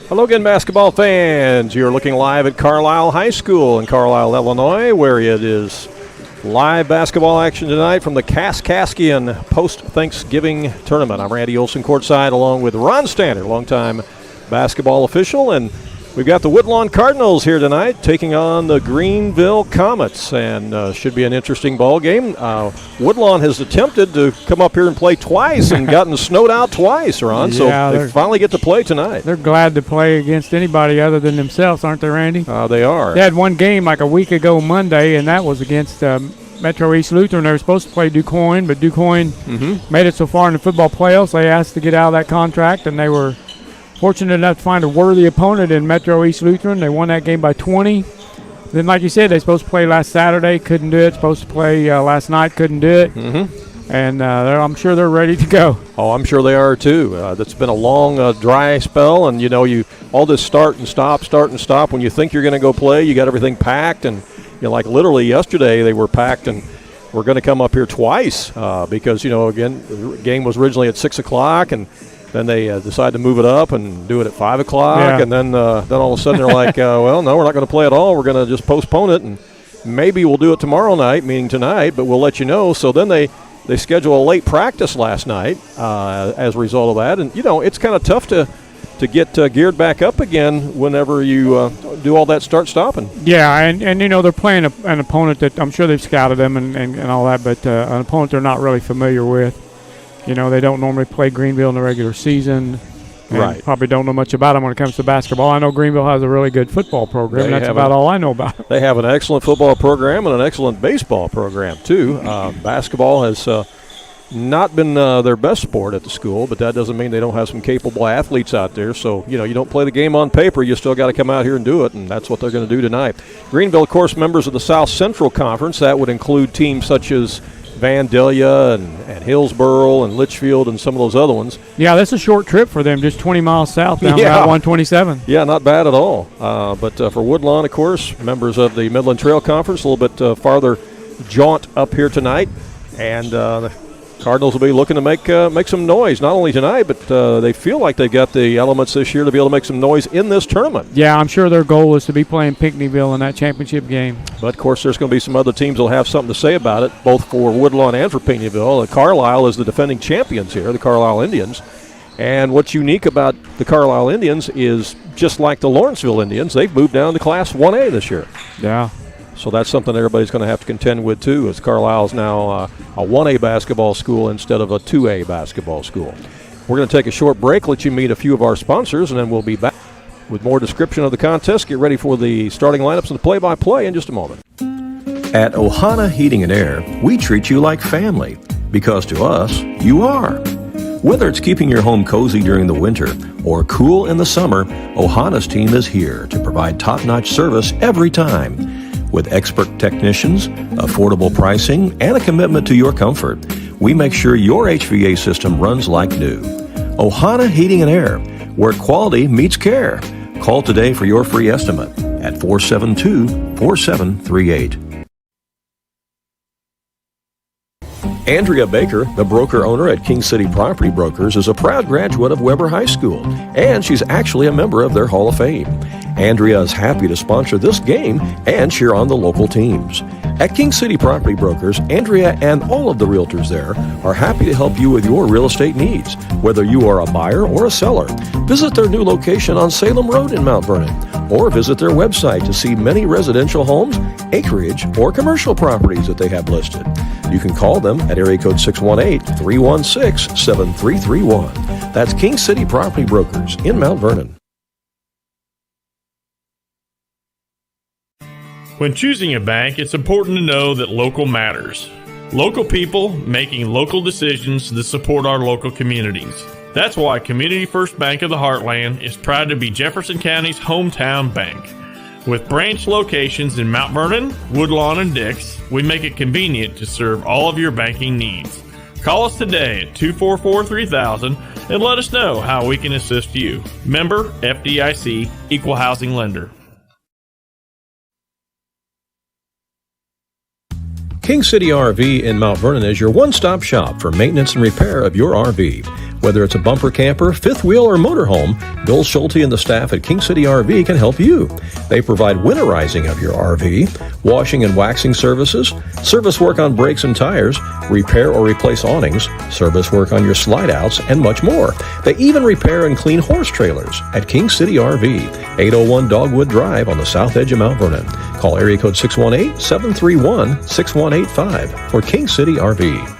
Hello again, basketball fans. You're looking live at Carlyle High School in Carlyle, Illinois, where it is live basketball action tonight from the Kaskaskian post-Thanksgiving tournament. I'm Randy Olson courtside along with Ron Standard, longtime basketball official, and we've got the Woodlawn Cardinals here tonight taking on the Greenville Comets, and should be an interesting ball game. Woodlawn has attempted to come up here and play twice and gotten snowed out twice, Ron, so they finally get to play tonight. They're glad to play against anybody other than themselves, aren't they, Randy? They are. They had one game like a week ago Monday, and that was against Metro East Lutheran. They were supposed to play DuQuoin, but DuQuoin made it so far in the football playoffs. They asked to get out of that contract, and they were fortunate enough to find a worthy opponent in Metro East Lutheran. They won that game by 20. Then, like you said, they supposed to play last Saturday, couldn't do it. Supposed to play last night, couldn't do it. And I'm sure they're ready to go. Oh, I'm sure they are too. That's been a long, dry spell, and you all this start and stop. When you think you're going to go play, you got everything packed, and like literally yesterday they were packed, and we're going to come up here twice because again the game was originally at 6 o'clock, and then they decide to move it up and do it at 5 o'clock, and then all of a sudden they're like, well, no, we're not going to play at all. We're going to just postpone it, and maybe we'll do it tomorrow night, meaning tonight, but we'll let you know. So then they schedule a late practice last night as a result of that. And, it's kind of tough to get geared back up again whenever you do all that start-stopping. Yeah, and they're playing an opponent that I'm sure they've scouted them and all that, but an opponent they're not really familiar with. They don't normally play Greenville in the regular season. Right. Probably don't know much about them when it comes to basketball. I know Greenville has a really good football program. That's about all I know about it. They have an excellent football program and an excellent baseball program, too. Basketball has not been their best sport at the school, but that doesn't mean they don't have some capable athletes out there. So, you don't play the game on paper. You still got to come out here and do it, and that's what they're going to do tonight. Greenville, of course, members of the South Central Conference. That would include teams such as Vandalia and Hillsboro and Litchfield and some of those other ones. Yeah, that's a short trip for them, just 20 miles south down Route 127. Yeah, not bad at all. But for Woodlawn, of course, members of the Midland Trail Conference, a little bit farther jaunt up here tonight. And the Cardinals will be looking to make some noise, not only tonight, but they feel like they've got the elements this year to be able to make some noise in this tournament. Yeah, I'm sure their goal is to be playing Pinckneyville in that championship game. But, of course, there's going to be some other teams that will have something to say about it, both for Woodlawn and for Pinckneyville. Carlyle is the defending champions here, the Carlyle Indians. And what's unique about the Carlyle Indians is, just like the Lawrenceville Indians, they've moved down to Class 1A this year. Yeah. So that's something everybody's going to have to contend with, too, as Carlisle is now a 1A basketball school instead of a 2A basketball school. We're going to take a short break, let you meet a few of our sponsors, and then we'll be back with more description of the contest. Get ready for the starting lineups and the play-by-play in just a moment. At Ohana Heating and Air, we treat you like family, because to us, you are. Whether it's keeping your home cozy during the winter or cool in the summer, Ohana's team is here to provide top-notch service every time. With expert technicians, affordable pricing, and a commitment to your comfort, we make sure your HVA system runs like new. Ohana Heating and Air, where quality meets care. Call today for your free estimate at 472-4738. Andrea Baker, the broker-owner at King City Property Brokers, is a proud graduate of Weber High School, and she's actually a member of their Hall of Fame. Andrea is happy to sponsor this game and cheer on the local teams. At King City Property Brokers, Andrea and all of the realtors there are happy to help you with your real estate needs, whether you are a buyer or a seller. Visit their new location on Salem Road in Mount Vernon, or visit their website to see many residential homes, acreage, or commercial properties that they have listed. You can call them at area code 618-316-7331. That's King City Property Brokers in Mount Vernon. When choosing a bank, it's important to know that local matters. Local people making local decisions that support our local communities. That's why Community First Bank of the Heartland is proud to be Jefferson County's hometown bank. With branch locations in Mount Vernon, Woodlawn, and Dix, we make it convenient to serve all of your banking needs. Call us today at 244-3000 and let us know how we can assist you. Member FDIC, Equal Housing Lender. King City RV in Mount Vernon is your one-stop shop for maintenance and repair of your RV. Whether it's a bumper camper, fifth wheel, or motorhome, Bill Schulte and the staff at King City RV can help you. They provide winterizing of your RV, washing and waxing services, service work on brakes and tires, repair or replace awnings, service work on your slide outs, and much more. They even repair and clean horse trailers at King City RV, 801 Dogwood Drive on the south edge of Mount Vernon. Call area code 618-731-6185 for King City RV.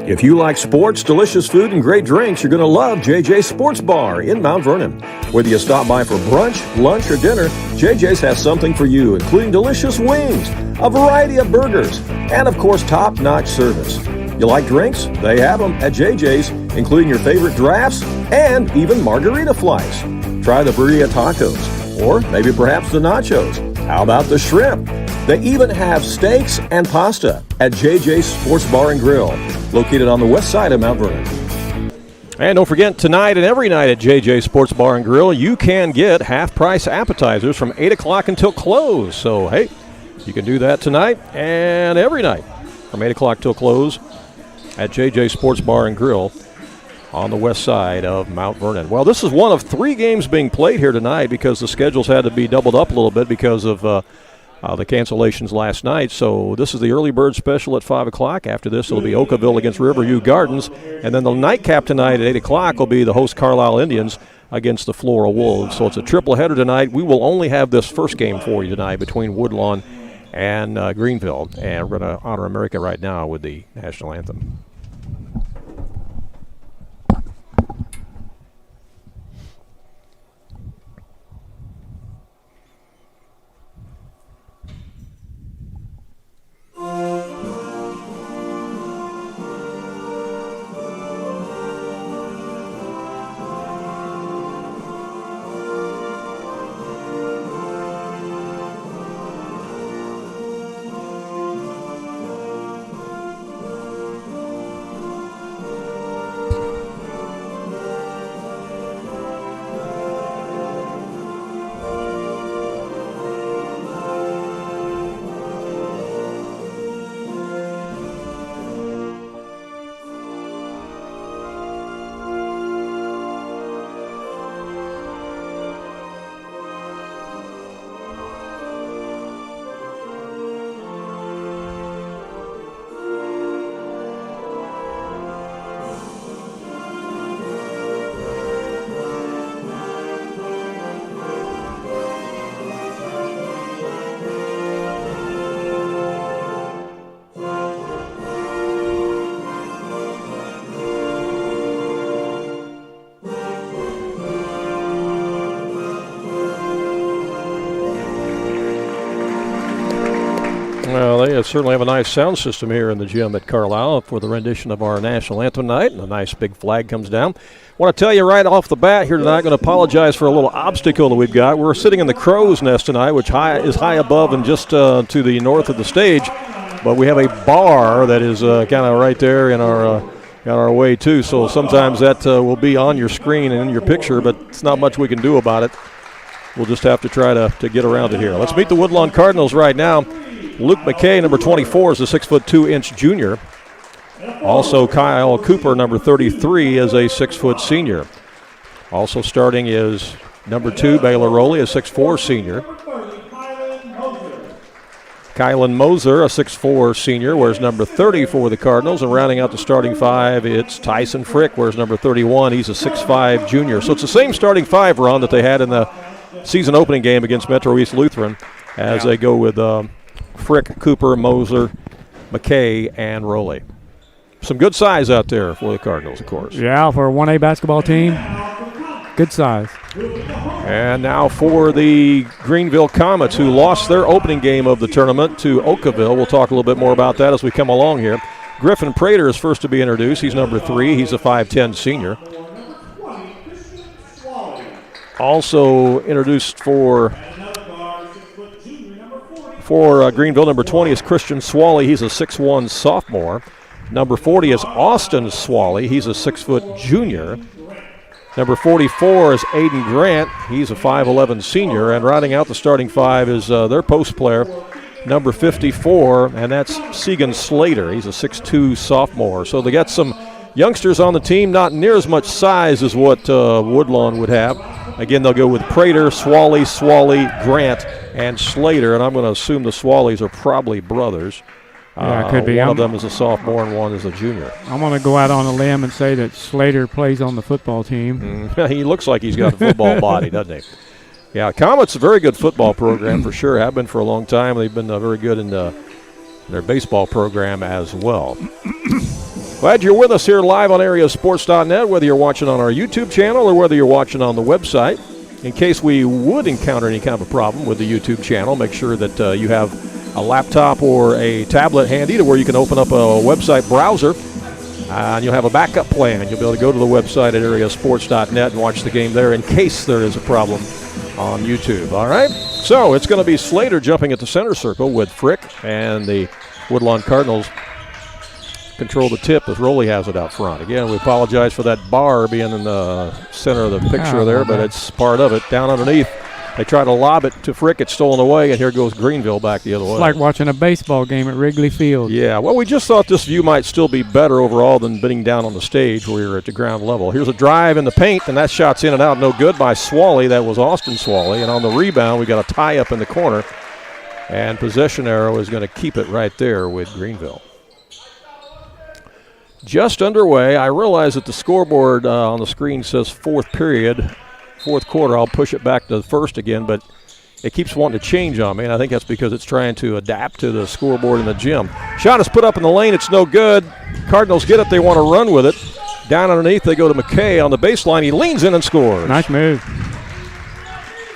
If you like sports, delicious food, and great drinks, you're going to love JJ's Sports Bar in Mount Vernon. Whether you stop by for brunch, lunch, or dinner, JJ's has something for you, including delicious wings, a variety of burgers, and of course, top-notch service. You like drinks? They have them at JJ's, including your favorite drafts and even margarita flights. Try the burrito tacos, or maybe perhaps the nachos. How about the shrimp? They even have steaks and pasta at JJ's Sports Bar and Grill, located on the west side of Mount Vernon. And don't forget, tonight and every night at JJ's Sports Bar and Grill, you can get half-price appetizers from 8 o'clock until close. So, hey, you can do that tonight and every night from 8 o'clock till close at JJ's Sports Bar and Grill on the west side of Mount Vernon. Well, this is one of 3 games being played here tonight because the schedules had to be doubled up a little bit because of the cancellations last night. So this is the early bird special at 5 o'clock. After this, it'll be Oakville against Riverview Gardens. And then the nightcap tonight at 8 o'clock will be the host Carlisle Indians against the Flora Wolves. So it's a triple header tonight. We will only have this first game for you tonight between Woodlawn and Greenville. And we're going to honor America right now with the national anthem. Well, they certainly have a nice sound system here in the gym at Carlisle for the rendition of our national anthem tonight. And a nice big flag comes down. I want to tell you right off the bat here tonight, I'm going to apologize for a little obstacle that we've got. We're sitting in the crow's nest tonight, which is high above and just to the north of the stage. But we have a bar that is kind of right there in our way, too. So sometimes that will be on your screen and in your picture, but it's not much we can do about it. We'll just have to try to get around it here. Let's meet the Woodlawn Cardinals right now. Luke McKay, number 24, is a 6'2" junior. Also, Kyle Cooper, number 33, is a 6' senior. Also starting is number 2, Baylor Rowley, a 6'4" senior. Kylan Moser, a 6'4" senior, wears number 30 for the Cardinals. And rounding out the starting 5, it's Tyson Frick, wears number 31. He's a 6'5" junior. So it's the same starting 5, Ron, that they had in the season opening game against Metro East Lutheran as they go with Frick, Cooper, Moser, McKay, and Rowley. Some good size out there for the Cardinals, of course. Yeah, for a 1A basketball team, good size. And now for the Greenville Comets, who lost their opening game of the tournament to Oakville. We'll talk a little bit more about that as we come along here. Griffin Prater is first to be introduced. He's number 3. He's a 5'10" senior. Also introduced for Greenville, number 20 is Christian Swally. He's a 6'1" sophomore. Number 40 is Austin Swally. He's a 6' junior. Number 44 is Aiden Grant. He's a 5'11" senior. And rounding out the starting 5 is their post player, number 54, and that's Segan Slater. He's a 6'2 sophomore. So they got some youngsters on the team, not near as much size as what Woodlawn would have. Again, they'll go with Prater, Swally, Grant, and Slater, and I'm going to assume the Swallys are probably brothers. Yeah, it could be. One of them is a sophomore and one is a junior. I'm going to go out on a limb and say that Slater plays on the football team. He looks like he's got a football body, doesn't he? Yeah, Comet's a very good football program for sure. Have been for a long time. They've been very good in their baseball program as well. Glad you're with us here live on AreaSports.net, whether you're watching on our YouTube channel or whether you're watching on the website. In case we would encounter any kind of a problem with the YouTube channel, make sure that you have a laptop or a tablet handy to where you can open up a website browser, and you'll have a backup plan. You'll be able to go to the website at AreaSports.net and watch the game there in case there is a problem on YouTube. All right? So it's going to be Slater jumping at the center circle with Frick, and the Woodlawn Cardinals control the tip as Rowley has it out front. Again, we apologize for that bar being in the center of the picture there, but it's part of it. Down underneath, they try to lob it to Frick. It's stolen away, and here goes Greenville back the other way. It's like watching a baseball game at Wrigley Field. Yeah, well, we just thought this view might still be better overall than being down on the stage where you're at the ground level. Here's a drive in the paint, and that shot's in and out. No good by Swally. That was Austin Swally. And on the rebound, we got a tie-up in the corner, and possession arrow is going to keep it right there with Greenville. Just underway. I realize that the scoreboard on the screen says fourth period, fourth quarter. I'll push it back to the first again, but it keeps wanting to change on me, and I think that's because it's trying to adapt to the scoreboard in the gym. Shot is put up in the lane. It's no good. Cardinals get it. They want to run with it. Down underneath, they go to McKay on the baseline. He leans in and scores. Nice move.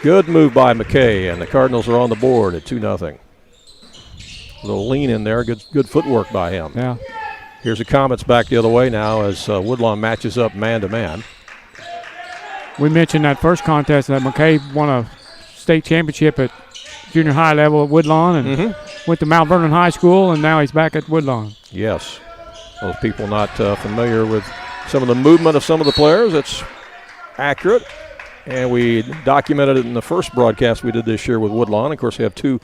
Good move by McKay, and the Cardinals are on the board at 2-0. A little lean in there. Good footwork by him. Yeah. Here's the Comets back the other way now as Woodlawn matches up man-to-man. We mentioned that first contest that McKay won a state championship at junior high level at Woodlawn and went to Mount Vernon High School, and now he's back at Woodlawn. Yes. Those people not familiar with some of the movement of some of the players, it's accurate. And we documented it in the first broadcast we did this year with Woodlawn. Of course, we have two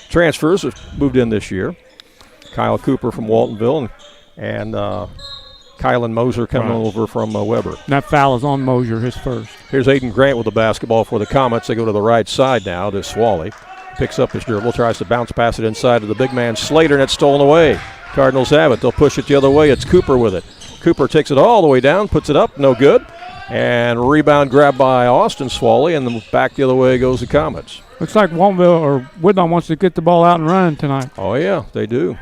transfers that moved in this year. Kyle Cooper from Waltonville and Kylan Moser coming over from Weber. That foul is on Moser, his first. Here's Aiden Grant with the basketball for the Comets. They go to the right side now to Swally. Picks up his dribble, tries to bounce pass it inside to the big man Slater, and it's stolen away. Cardinals have it. They'll push it the other way. It's Cooper with it. Cooper takes it all the way down, puts it up, no good. And rebound grabbed by Austin Swally, and then back the other way goes the Comets. Looks like Waltonville or Woodlawn wants to get the ball out and run tonight. Oh, yeah, they do.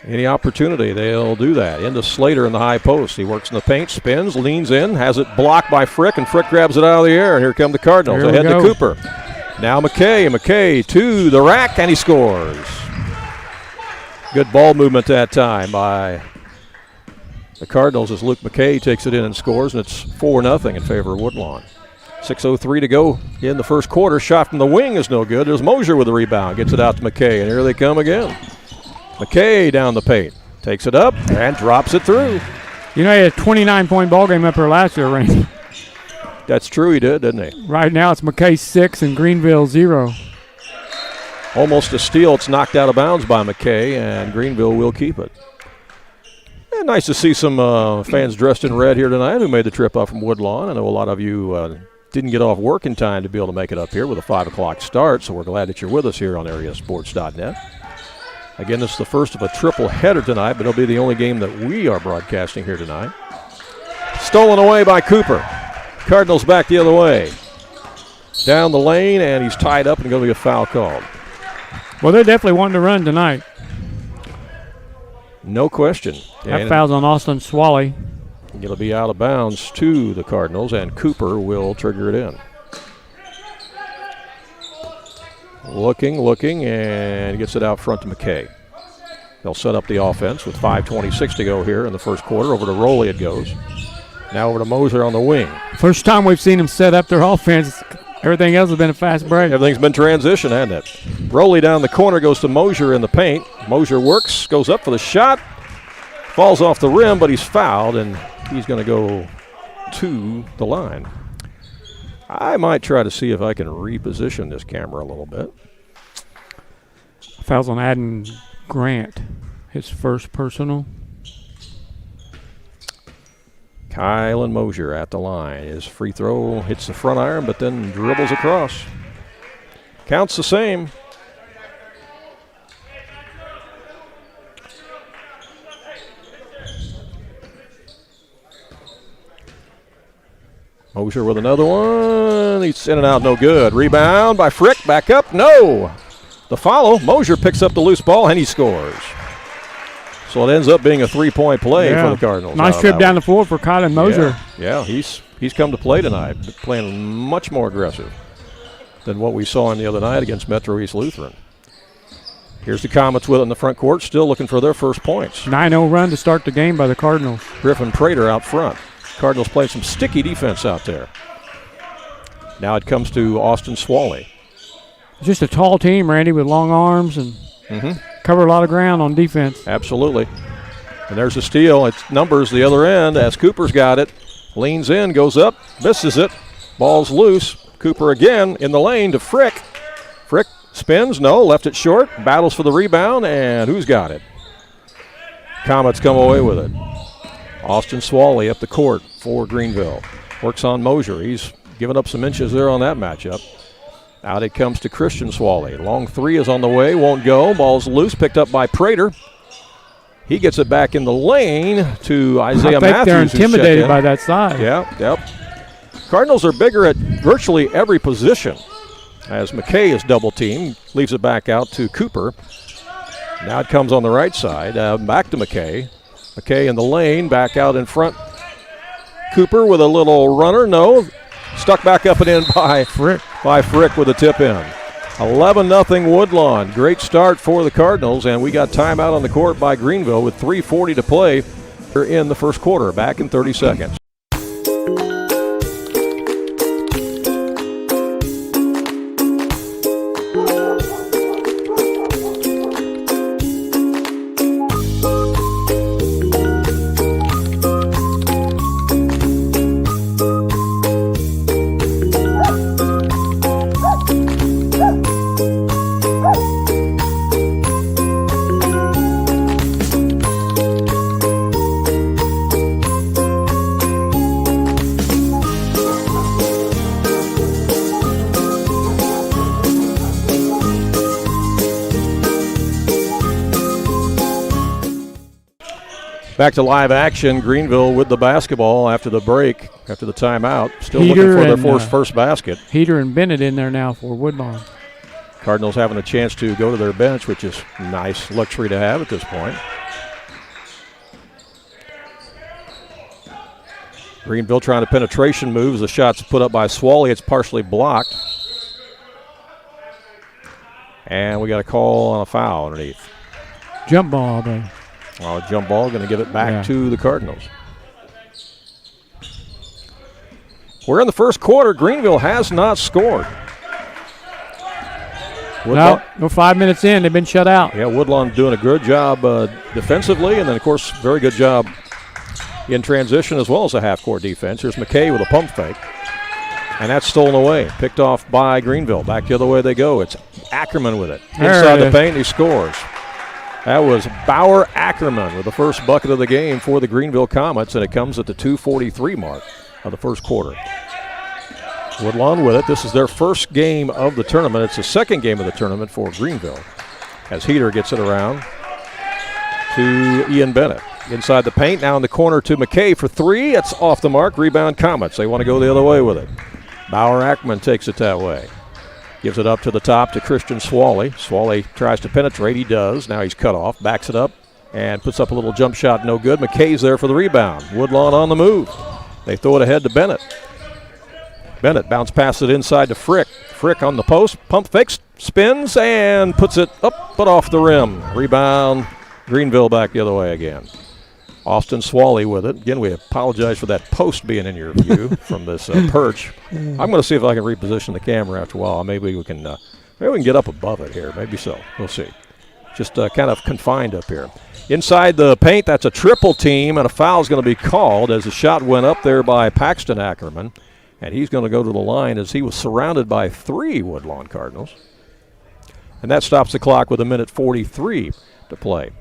Any opportunity, they'll do that. Into Slater in the high post. He works in the paint, spins, leans in, has it blocked by Frick, and Frick grabs it out of the air, and here come the Cardinals. Ahead to Cooper. Now McKay to the rack, and he scores. Good ball movement that time by the Cardinals as Luke McKay takes it in and scores, and it's 4-0 in favor of Woodlawn. 6:03 to go in the first quarter. Shot from the wing is no good. There's Moser with the rebound. Gets it out to McKay, and here they come again. McKay down the paint. Takes it up and drops it through. You know, he had a 29-point ball game up there last year, Randy. That's true, he did, didn't he? Right now it's McKay 6 and Greenville 0. Almost a steal. It's knocked out of bounds by McKay, and Greenville will keep it. And nice to see some fans dressed in red here tonight who made the trip up from Woodlawn. I know a lot of you didn't get off work in time to be able to make it up here with a 5 o'clock start, so we're glad that you're with us here on AreaSports.net. Again, this is the first of a triple header tonight, but it'll be the only game that we are broadcasting here tonight. Stolen away by Cooper. Cardinals back the other way. Down the lane, and he's tied up and going to be a foul called. Well, they're definitely wanting to run tonight. No question. That foul's on Austin Swally. It'll be out of bounds to the Cardinals, and Cooper will trigger it in. Looking, and gets it out front to McKay. They'll set up the offense with 5:26 to go here in the first quarter. Over to Rowley it goes. Now over to Moser on the wing. First time we've seen him set up their offense. Everything else has been a fast break. Everything's been transition, hasn't it? Rowley down the corner, goes to Moser in the paint. Moser works, goes up for the shot. Falls off the rim, but he's fouled, and he's going to go to the line. I might try to see if I can reposition this camera a little bit. Fouls on Adam Grant, his first personal. Kylan Mosier at the line. His free throw hits the front iron, but then dribbles across. Counts the same. Mosier with another one. He's in and out, no good. Rebound by Frick. Back up, no. The follow. Mosier picks up the loose ball and he scores. So it ends up being a three-point play for the Cardinals. Nice trip down the floor for Kylan Mosier. Yeah, he's come to play tonight, playing much more aggressive than what we saw in the other night against Metro East Lutheran. Here's the Comets with it in the front court, still looking for their first points. 9-0 run to start the game by the Cardinals. Griffin Prater out front. Cardinals play some sticky defense out there. Now it comes to Austin Swally. Just a tall team, Randy, with long arms and cover a lot of ground on defense. Absolutely. And there's a steal. It's numbers the other end as Cooper's got it. Leans in, goes up, misses it. Ball's loose. Cooper again in the lane to Frick. Frick spins, no, left it short. Battles for the rebound, and who's got it? Comets come away with it. Austin Swally up the court for Greenville. Works on Mosier. He's given up some inches there on that matchup. Out it comes to Christian Swally. Long three is on the way, won't go. Ball's loose, picked up by Prater. He gets it back in the lane to Isaiah Matthews. I think they're intimidated by that side. Yeah, yep. Cardinals are bigger at virtually every position as McKay is double teamed, leaves it back out to Cooper. Now it comes on the right side, back to McKay. McKay in the lane, back out in front. Cooper with a little runner, no. Stuck back up and in by Frick with a tip in. 11-0 Woodlawn. Great start for the Cardinals, and we got timeout on the court by Greenville with 3:40 to play in the first quarter. Back in 30 seconds. Back to live action. Greenville with the basketball after the break, after the timeout. Still looking for their first basket. Heater and Bennett in there now for Woodlawn. Cardinals having a chance to go to their bench, which is nice luxury to have at this point. Greenville trying to penetration moves. The shot's put up by Swally. It's partially blocked. And we got a call on a foul underneath. Jump ball, though. Well, jump ball, going to give it back to the Cardinals. We're in the first quarter. Greenville has not scored. No, 5 minutes in. They've been shut out. Yeah, Woodlawn doing a good job defensively, and then, of course, very good job in transition as well as a half-court defense. Here's McKay with a pump fake, and that's stolen away. Picked off by Greenville. Back the other way they go. It's Ackerman with it. Inside the paint, he scores. That was Bauer Ackerman with the first bucket of the game for the Greenville Comets, and it comes at the 2:43 mark of the first quarter. Woodlawn with it. This is their first game of the tournament. It's the second game of the tournament for Greenville as Heater gets it around to Ian Bennett. Inside the paint, now in the corner to McKay for three. It's off the mark. Rebound Comets. They want to go the other way with it. Bauer Ackerman takes it that way. Gives it up to the top to Christian Swally. Swally tries to penetrate. He does. Now he's cut off. Backs it up and puts up a little jump shot. No good. McKay's there for the rebound. Woodlawn on the move. They throw it ahead to Bennett. Bennett bounce passes it inside to Frick. Frick on the post. Pump fakes. Spins and puts it up but off the rim. Rebound. Greenville back the other way again. Austin Swally with it. Again, we apologize for that post being in your view from this perch. I'm going to see if I can reposition the camera after a while. Maybe we can get up above it here. Maybe so. We'll see. Just kind of confined up here. Inside the paint, that's a triple team, and a foul is going to be called as the shot went up there by Paxton Ackerman. And he's going to go to the line as he was surrounded by three Woodlawn Cardinals. And that stops the clock with 1:43 to play.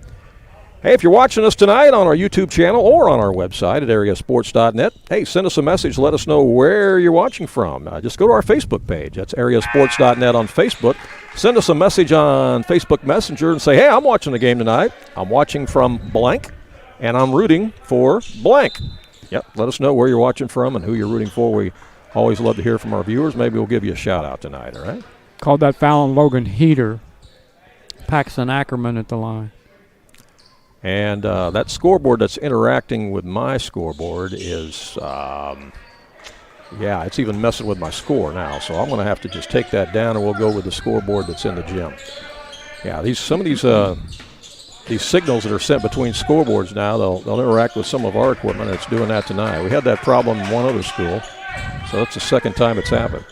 Hey, if you're watching us tonight on our YouTube channel or on our website at AreaSports.net, hey, send us a message. Let us know where you're watching from. Just go to our Facebook page. That's AreaSports.net on Facebook. Send us a message on Facebook Messenger and say, hey, I'm watching the game tonight. I'm watching from blank, and I'm rooting for blank. Yep, let us know where you're watching from and who you're rooting for. We always love to hear from our viewers. Maybe we'll give you a shout-out tonight, all right? Called that foul on Logan Heater. Paxton Ackerman at the line. And that scoreboard that's interacting with my scoreboard is, it's even messing with my score now. So I'm going to have to just take that down, and we'll go with the scoreboard that's in the gym. Yeah, some of these signals that are sent between scoreboards now, they'll interact with some of our equipment, and it's doing that tonight. We had that problem in one other school, so that's the second time it's happened.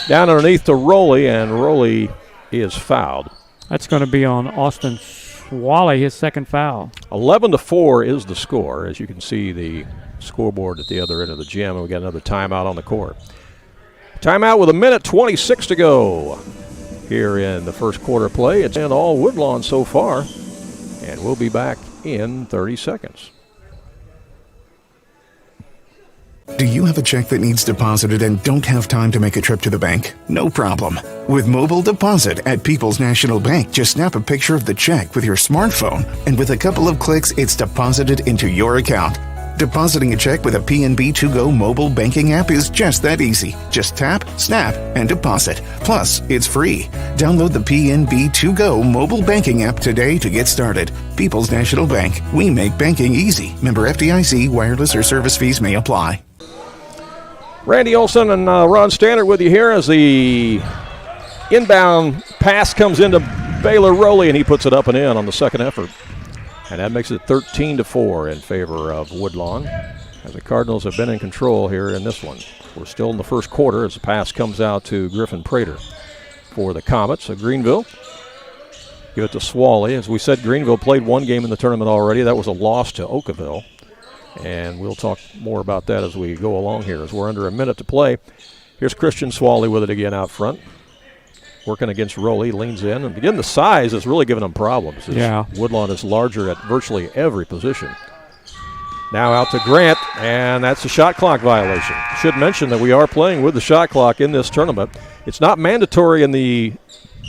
Down underneath to Rowley, and Rowley is fouled. That's going to be on Austin Swally, his second foul. 11-4 is the score, as you can see the scoreboard at the other end of the gym, and we got another timeout on the court. Timeout with 1:26 to go here in the first quarter play. It's in all Woodlawn so far, and we'll be back in 30 seconds. Do you have a check that needs deposited and don't have time to make a trip to the bank? No problem. With Mobile Deposit at People's National Bank, just snap a picture of the check with your smartphone, and with a couple of clicks, it's deposited into your account. Depositing a check with a PNB To-Go mobile banking app is just that easy. Just tap, snap, and deposit. Plus, it's free. Download the PNB To-Go mobile banking app today to get started. People's National Bank. We make banking easy. Member FDIC. Wireless or service fees may apply. Randy Olson and Ron Stannard with you here as the inbound pass comes into Baylor Rowley, and he puts it up and in on the second effort. And that makes it 13-4 in favor of Woodlawn, as the Cardinals have been in control here in this one. We're still in the first quarter as the pass comes out to Griffin Prater for the Comets of Greenville. Give it to Swally. As we said, Greenville played one game in the tournament already. That was a loss to Oakville. And we'll talk more about that as we go along here, as we're under a minute to play. Here's Christian Swally with it again out front. Working against Rowley, leans in. And again, the size is really giving them problems. Yeah. Woodlawn is larger at virtually every position. Now out to Grant, and that's a shot clock violation. Should mention that we are playing with the shot clock in this tournament. It's not mandatory in the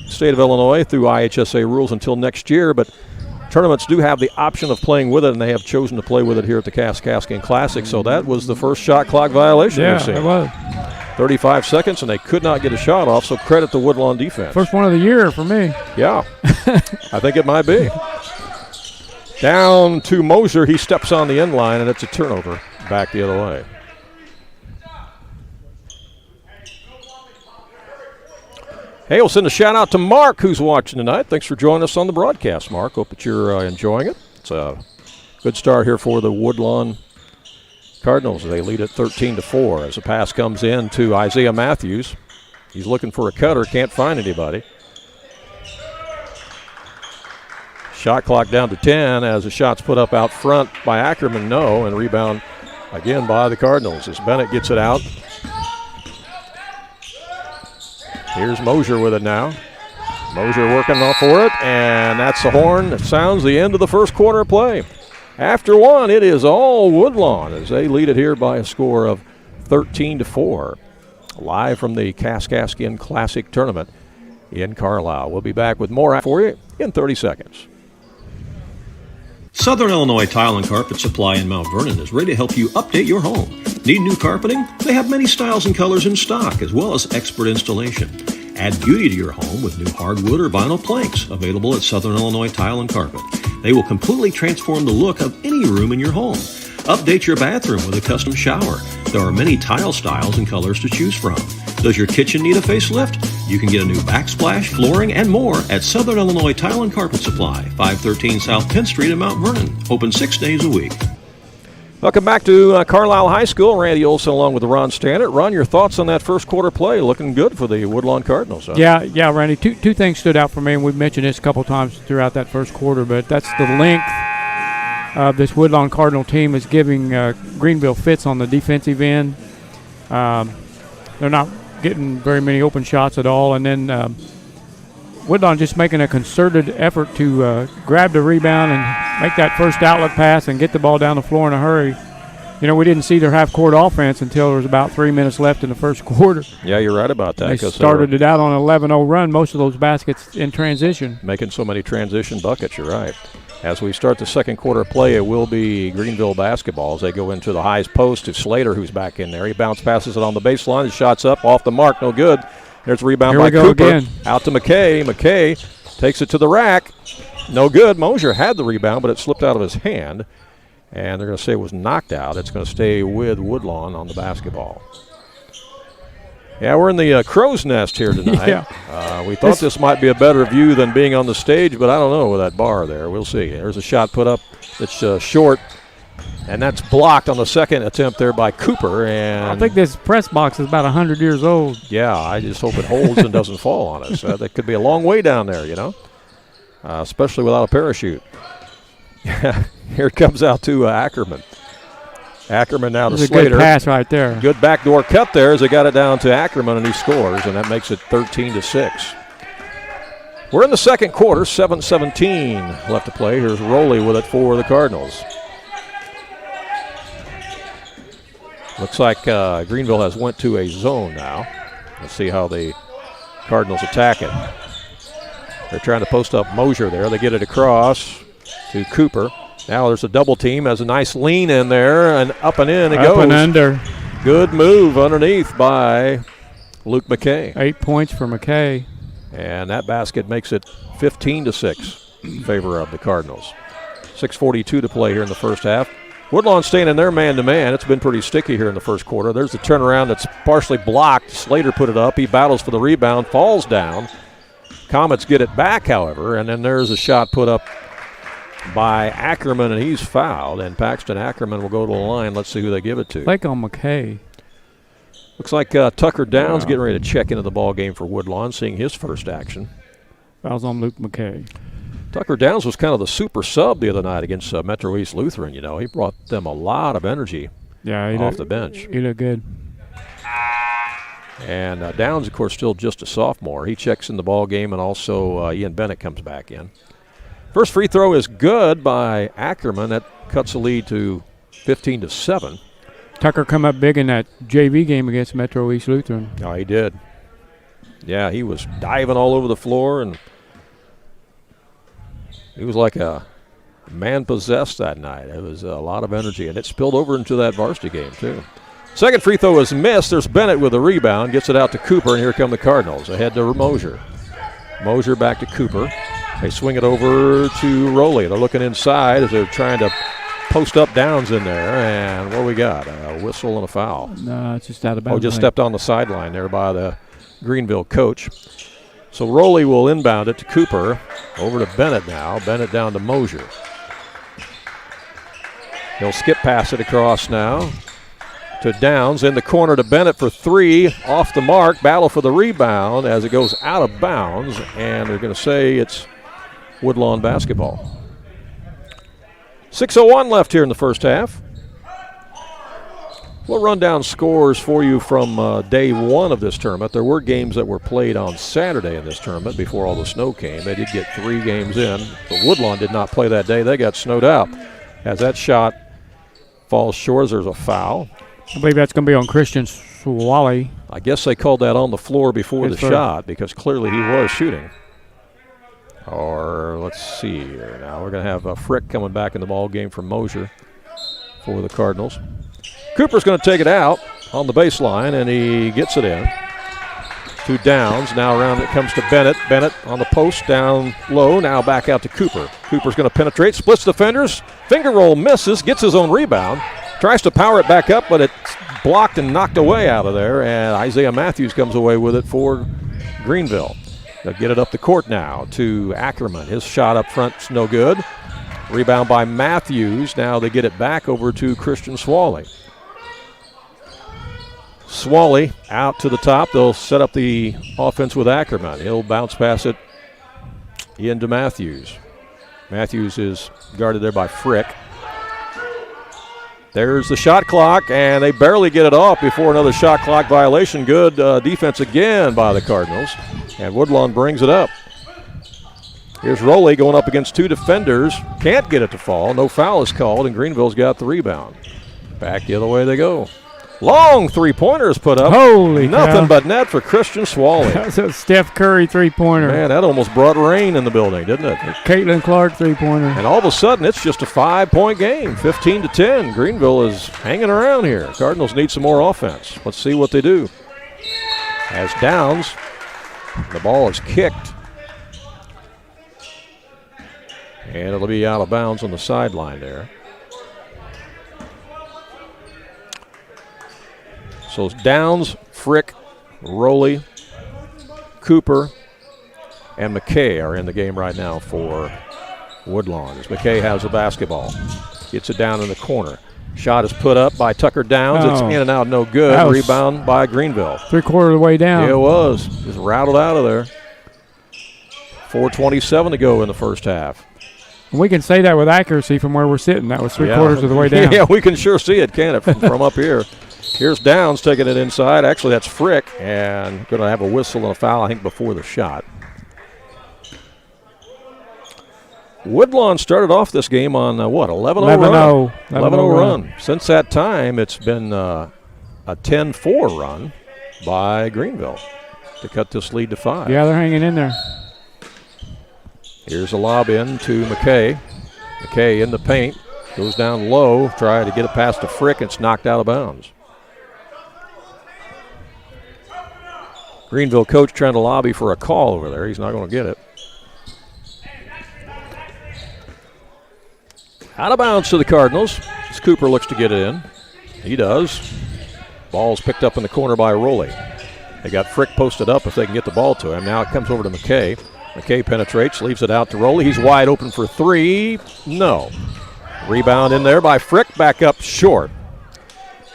state of Illinois through IHSA rules until next year, but tournaments do have the option of playing with it, and they have chosen to play with it here at the Kaskaskian Classic. So that was the first shot clock violation we've seen. Yeah, it was. 35 seconds, and they could not get a shot off, so credit the Woodlawn defense. First one of the year for me. Yeah, I think it might be. Down to Moser. He steps on the end line, and it's a turnover back the other way. Hey, we'll send a shout-out to Mark, who's watching tonight. Thanks for joining us on the broadcast, Mark. Hope that you're enjoying it. It's a good start here for the Woodlawn Cardinals. They lead at 13-4 as the pass comes in to Isaiah Matthews. He's looking for a cutter, can't find anybody. Shot clock down to 10 as the shot's put up out front by Ackerman, no, and rebound again by the Cardinals as Bennett gets it out. Here's Mosier with it now. Mosier working off for it, and that's the horn that sounds the end of the first quarter of play. After one, it is all Woodlawn as they lead it here by a score of 13-4. Live from the Kaskaskian Classic Tournament in Carlisle. We'll be back with more for you in 30 seconds. Southern Illinois Tile and Carpet Supply in Mount Vernon is ready to help you update your home. Need new carpeting? They have many styles and colors in stock, as well as expert installation. Add beauty to your home with new hardwood or vinyl planks available at Southern Illinois Tile and Carpet. They will completely transform the look of any room in your home. Update your bathroom with a custom shower. There are many tile styles and colors to choose from. Does your kitchen need a facelift? You can get a new backsplash, flooring, and more at Southern Illinois Tile and Carpet Supply, 513 South 10th Street in Mount Vernon. Open 6 days a week. Welcome back to Carlisle High School. Randy Olson along with Ron Stannard. Ron, your thoughts on that first quarter play? Looking good for the Woodlawn Cardinals. Huh? Yeah, Randy. Two things stood out for me, and we've mentioned this a couple times throughout that first quarter, but that's the length of this Woodlawn Cardinal team is giving Greenville fits on the defensive end. They're not getting very many open shots at all, and then Woodlawn just making a concerted effort to grab the rebound and make that first outlet pass and get the ball down the floor in a hurry. You know, we didn't see their half-court offense until there was about 3 minutes left in the first quarter. Yeah, you're right about that. They started it out on an 11-0 run, most of those baskets in transition. Making so many transition buckets, you're right. As we start the second quarter play, it will be Greenville basketball as they go into the highest post to Slater, who's back in there. He bounce passes it on the baseline. His shot's up, off the mark, no good. There's a rebound by Cooper. Again. Out to McKay. McKay takes it to the rack. No good. Mosier had the rebound, but it slipped out of his hand. And they're going to say it was knocked out. It's going to stay with Woodlawn on the basketball. Yeah, we're in the crow's nest here tonight. Yeah. We thought this might be a better view than being on the stage, but I don't know with that bar there. We'll see. There's a shot put up that's short, and that's blocked on the second attempt there by Cooper. And I think this press box is about 100 years old. Yeah, I just hope it holds and doesn't fall on us. That could be a long way down there, you know, especially without a parachute. Here it comes out to Ackerman. Ackerman now to Slater. Good pass right there. Good backdoor cut there as they got it down to Ackerman, and he scores, and that makes it 13-6. We're in the second quarter, 7:17 left to play. Here's Rowley with it for the Cardinals. Looks like Greenville has went to a zone now. Let's see how the Cardinals attack it. They're trying to post up Mosier there. They get it across to Cooper. Now there's a double team, has a nice lean in there, and up and in it goes. Up and under. Good move underneath by Luke McKay. 8 points for McKay. And that basket makes it 15-6 in favor of the Cardinals. 6:42 to play here in the first half. Woodlawn staying in their man-to-man. It's been pretty sticky here in the first quarter. There's the turnaround that's partially blocked. Slater put it up. He battles for the rebound, falls down. Comets get it back, however, and then there's a shot put up by Ackerman, and he's fouled. And Paxton Ackerman will go to the line. Let's see who they give it to. Like on McKay. Looks like Tucker Downs getting ready to check into the ball game for Woodlawn, seeing his first action. Fouls on Luke McKay. Tucker Downs was kind of the super sub the other night against Metro East Lutheran. You know, he brought them a lot of energy off the bench. He looked good. And Downs, of course, still just a sophomore. He checks in the ball game, and also Ian Bennett comes back in. First free throw is good by Ackerman. That cuts the lead to 15-7. Tucker come up big in that JV game against Metro East Lutheran. Oh, he did. Yeah, he was diving all over the floor, and he was like a man possessed that night. It was a lot of energy, and it spilled over into that varsity game, too. Second free throw is missed. There's Bennett with a rebound. Gets it out to Cooper, and here come the Cardinals. Ahead to Mosier. Mosier back to Cooper. They swing it over to Rowley. They're looking inside as they're trying to post up Downs in there. And what do we got? A whistle and a foul. No, it's just out of bounds. Oh, just stepped on the sideline there by the Greenville coach. So Rowley will inbound it to Cooper. Over to Bennett now. Bennett down to Mosier. He'll skip pass it across now to Downs. In the corner to Bennett for three. Off the mark. Battle for the rebound as it goes out of bounds. And they're going to say it's Woodlawn basketball. 6:01 left here in the first half. We'll run down scores for you from day one of this tournament. There were games that were played on Saturday in this tournament before all the snow came. They did get 3 games in, but Woodlawn did not play that day. They got snowed out. As that shot falls short, there's a foul. I believe that's going to be on Christian Swally. I guess they called that on the floor before the shot because clearly he was shooting. Or let's see here. Now we're going to have Frick coming back in the ball game for Mosier for the Cardinals. Cooper's going to take it out on the baseline, and he gets it in to Downs. Now around it comes to Bennett. Bennett on the post, down low. Now back out to Cooper. Cooper's going to penetrate, splits defenders. Finger roll misses, gets his own rebound. Tries to power it back up, but it's blocked and knocked away out of there. And Isaiah Matthews comes away with it for Greenville. They'll get it up the court now to Ackerman. His shot up front's no good. Rebound by Matthews. Now they get it back over to Christian Swally. Swally out to the top. They'll set up the offense with Ackerman. He'll bounce pass it into Matthews. Matthews is guarded there by Frick. There's the shot clock, and they barely get it off before another shot clock violation. Good defense again by the Cardinals, and Woodlawn brings it up. Here's Rowley going up against two defenders. Can't get it to fall. No foul is called, and Greenville's got the rebound. Back the other way they go. Long three-pointer is put up. Holy Nothing cow. but net for Christian Swally. That's a Steph Curry three-pointer. Man, that almost brought rain in the building, didn't it? Caitlin Clark three-pointer. And all of a sudden, it's just a 5-point game, 15-10. Greenville is hanging around here. Cardinals need some more offense. Let's see what they do. As Downs, the ball is kicked. And it'll be out of bounds on the sideline there. So it's Downs, Frick, Rowley, Cooper, and McKay are in the game right now for Woodlawn. As McKay has the basketball. Gets it down in the corner. Shot is put up by Tucker Downs. It's in and out, no good. Rebound by Greenville. Three-quarter of the way down. Yeah, it was. Just rattled out of there. 4:27 to go in the first half. And we can say that with accuracy from where we're sitting. That was three-quarters of the way down. Yeah, we can sure see it, can't it, from up here. Here's Downs taking it inside. Actually, that's Frick, and going to have a whistle and a foul, I think, before the shot. Woodlawn started off this game on, 11-0 run? 11-0 run. Since that time, it's been a 10-4 run by Greenville to cut this lead to 5. Yeah, they're hanging in there. Here's a lob in to McKay. McKay in the paint. Goes down low, trying to get it past to Frick, and it's knocked out of bounds. Greenville coach trying to lobby for a call over there. He's not going to get it. Out of bounds to the Cardinals as Cooper looks to get it in. He does. Ball's picked up in the corner by Rowley. They got Frick posted up if they can get the ball to him. Now it comes over to McKay. McKay penetrates, leaves it out to Rowley. He's wide open for three. No. Rebound in there by Frick, back up short.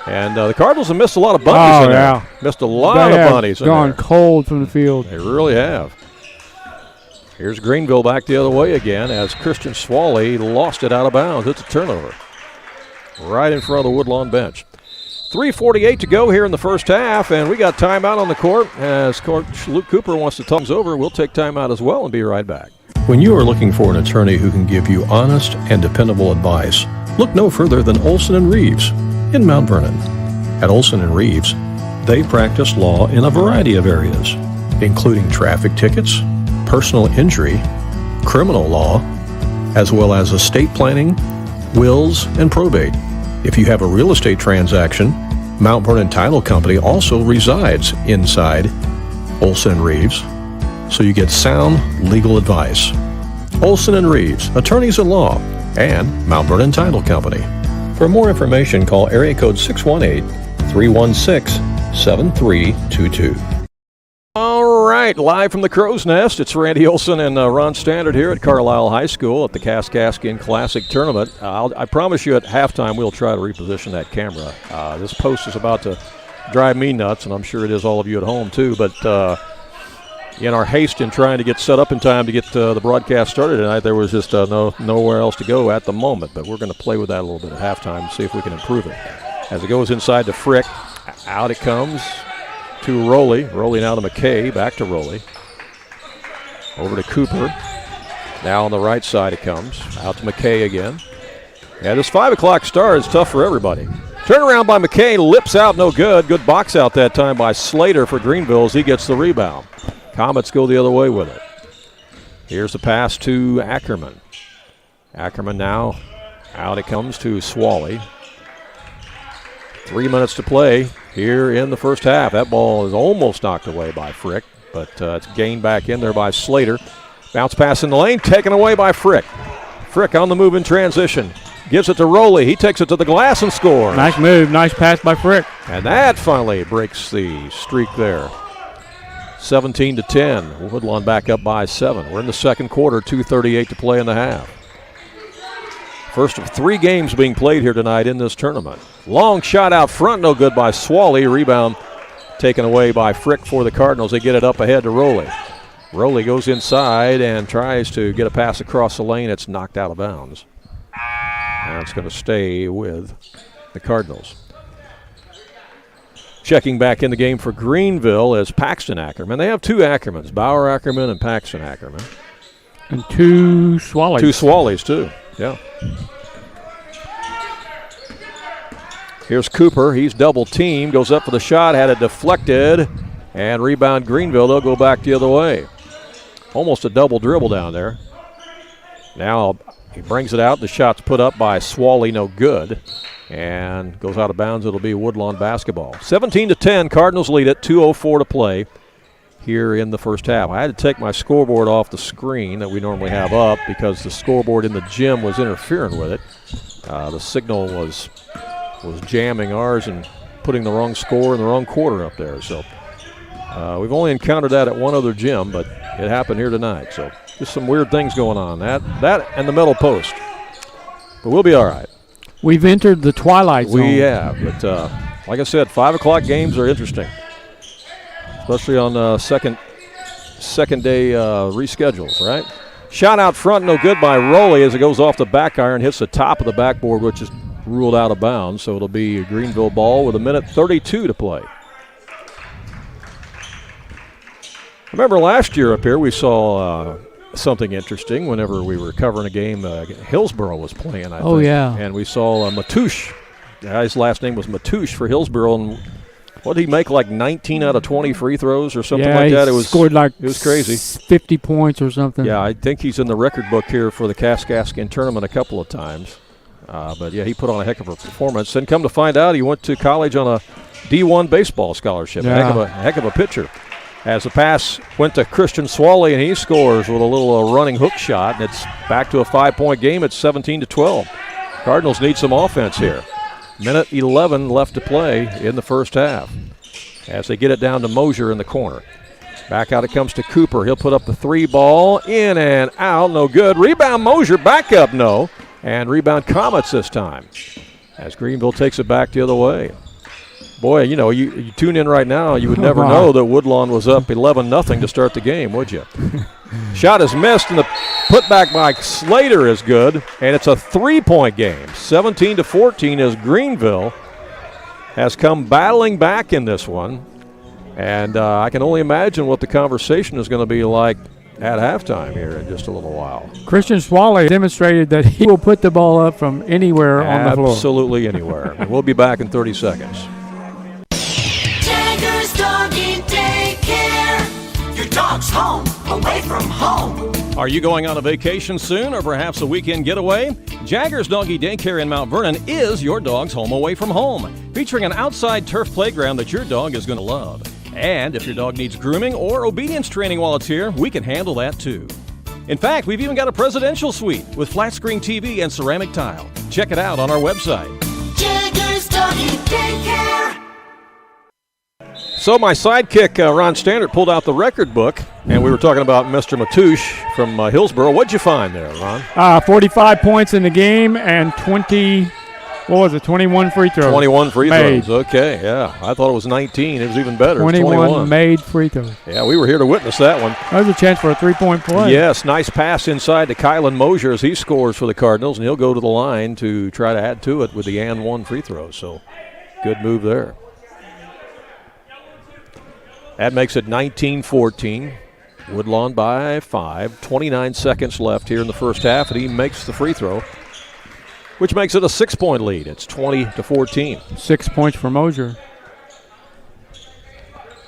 And the Cardinals have missed a lot of bunnies in there. Missed a lot of bunnies in there. Gone cold from the field. They really have. Here's Greenville back the other way again as Christian Swally lost it out of bounds. It's a turnover. Right in front of the Woodlawn bench. 3:48 to go here in the first half, and we got timeout on the court. As Coach Luke Cooper wants to thumbs over, we'll take timeout as well and be right back. When you are looking for an attorney who can give you honest and dependable advice, look no further than Olson & Reeves in Mount Vernon. At Olson & Reeves, they practice law in a variety of areas, including traffic tickets, personal injury, criminal law, as well as estate planning, wills, and probate. If you have a real estate transaction, Mount Vernon Title Company also resides inside Olson & Reeves, so you get sound legal advice. Olson & Reeves, attorneys at law, and Mount Vernon Title Company. For more information, call area code 618-316-7322. All right, live from the Crow's Nest, it's Randy Olson and Ron Standard here at Carlyle High School at the Kaskaskian Classic Tournament. I promise you at halftime we'll try to reposition that camera. This post is about to drive me nuts, and I'm sure it is all of you at home too, but in our haste in trying to get set up in time to get the broadcast started tonight, there was just nowhere else to go at the moment, but we're going to play with that a little bit at halftime and see if we can improve it. As it goes inside to Frick, out it comes to Rowley. Rowley now to McKay, back to Rowley. Over to Cooper. Now on the right side it comes. Out to McKay again. Yeah, this 5 o'clock start is tough for everybody. Turnaround by McKay, lips out, no good. Good box out that time by Slater for Greenville as he gets the rebound. Comets go the other way with it. Here's the pass to Ackerman. Ackerman now. Out it comes to Swally. 3 minutes to play here in the first half. That ball is almost knocked away by Frick, but it's gained back in there by Slater. Bounce pass in the lane, taken away by Frick. Frick on the move in transition. Gives it to Rowley. He takes it to the glass and scores. Nice move. Nice pass by Frick. And that finally breaks the streak there. 17-10. Woodlawn back up by 7. We're in the second quarter, 2:38 to play in the half. First of 3 games being played here tonight in this tournament. Long shot out front, no good by Swally. Rebound taken away by Frick for the Cardinals. They get it up ahead to Rowley. Rowley goes inside and tries to get a pass across the lane. It's knocked out of bounds. Now it's going to stay with the Cardinals. Checking back in the game for Greenville is Paxton Ackerman. They have 2 Ackermans, Bauer Ackerman and Paxton Ackerman. And 2 Swallies. 2 Swallies, too. Yeah. Here's Cooper. He's double teamed. Goes up for the shot. Had it deflected. And rebound Greenville. They'll go back the other way. Almost a double dribble down there. Now he brings it out. The shot's put up by Swally. No good. And goes out of bounds. It'll be Woodlawn basketball. 17-10. Cardinals lead it. 2:04 to play here in the first half. I had to take my scoreboard off the screen that we normally have up because the scoreboard in the gym was interfering with it. The signal was jamming ours and putting the wrong score in the wrong quarter up there. So we've only encountered that at one other gym, but it happened here tonight. So just some weird things going on. That and the metal post. But we'll be all right. We've entered the twilight zone. We have, but like I said, 5 o'clock games are interesting, especially on second day reschedules, right? Shot out front, no good by Rowley as it goes off the back iron, hits the top of the backboard, which is ruled out of bounds. So it'll be a Greenville ball with 1:32 to play. Remember last year up here we saw something interesting whenever we were covering a game Hillsboro was playing, I think. Oh, yeah. And we saw Matouche. The guy's last name was Matouche for Hillsboro. And what did he make, like 19 out of 20 free throws or something like that? He scored like it was crazy. 50 points or something. Yeah, I think he's in the record book here for the Kaskaskian Tournament a couple of times. But, yeah, he put on a heck of a performance. And come to find out, he went to college on a D1 baseball scholarship. Yeah. A heck of a pitcher. As the pass went to Christian Swally, and he scores with a little running hook shot, and it's back to a 5-point game. It's 17-12. Cardinals need some offense here. 1:11 left to play in the first half as they get it down to Mosier in the corner. Back out it comes to Cooper. He'll put up the 3 ball, in and out, no good. Rebound Mosier, back up, no. And rebound Comets this time as Greenville takes it back the other way. Boy, you know, you tune in right now, you would never know that Woodlawn was up 11-0 to start the game, would you? Shot is missed, and the putback by Slater is good, and it's a 3-point game. 17-14 as Greenville has come battling back in this one. And I can only imagine what the conversation is going to be like at halftime here in just a little while. Christian Swally demonstrated that he will put the ball up from anywhere on the floor. Absolutely anywhere. And we'll be back in 30 seconds. Jagger's Doggy Daycare. Your dog's home, away from home. Are you going on a vacation soon or perhaps a weekend getaway? Jagger's Doggy Daycare in Mount Vernon is your dog's home away from home, featuring an outside turf playground that your dog is going to love. And if your dog needs grooming or obedience training while it's here, we can handle that too. In fact, we've even got a presidential suite with flat screen TV and ceramic tile. Check it out on our website. Jagger's Doggy Daycare. So my sidekick, Ron Standard, pulled out the record book, and we were talking about Mr. Matouche from Hillsboro. What'd you find there, Ron? 45 points in the game and 21 free throws. 21 free made. throws. Okay, yeah. I thought it was 19. It was even better. 21 made free throws. Yeah, we were here to witness that one. That was a chance for a 3-point play. Yes, nice pass inside to Kylan Mosier as he scores for the Cardinals, and he'll go to the line to try to add to it with the and one free throws. So good move there. That makes it 19-14. Woodlawn by 5. 29 seconds left here in the first half, and he makes the free throw, which makes it a 6-point lead. It's 20-14. 6 points for Mosier.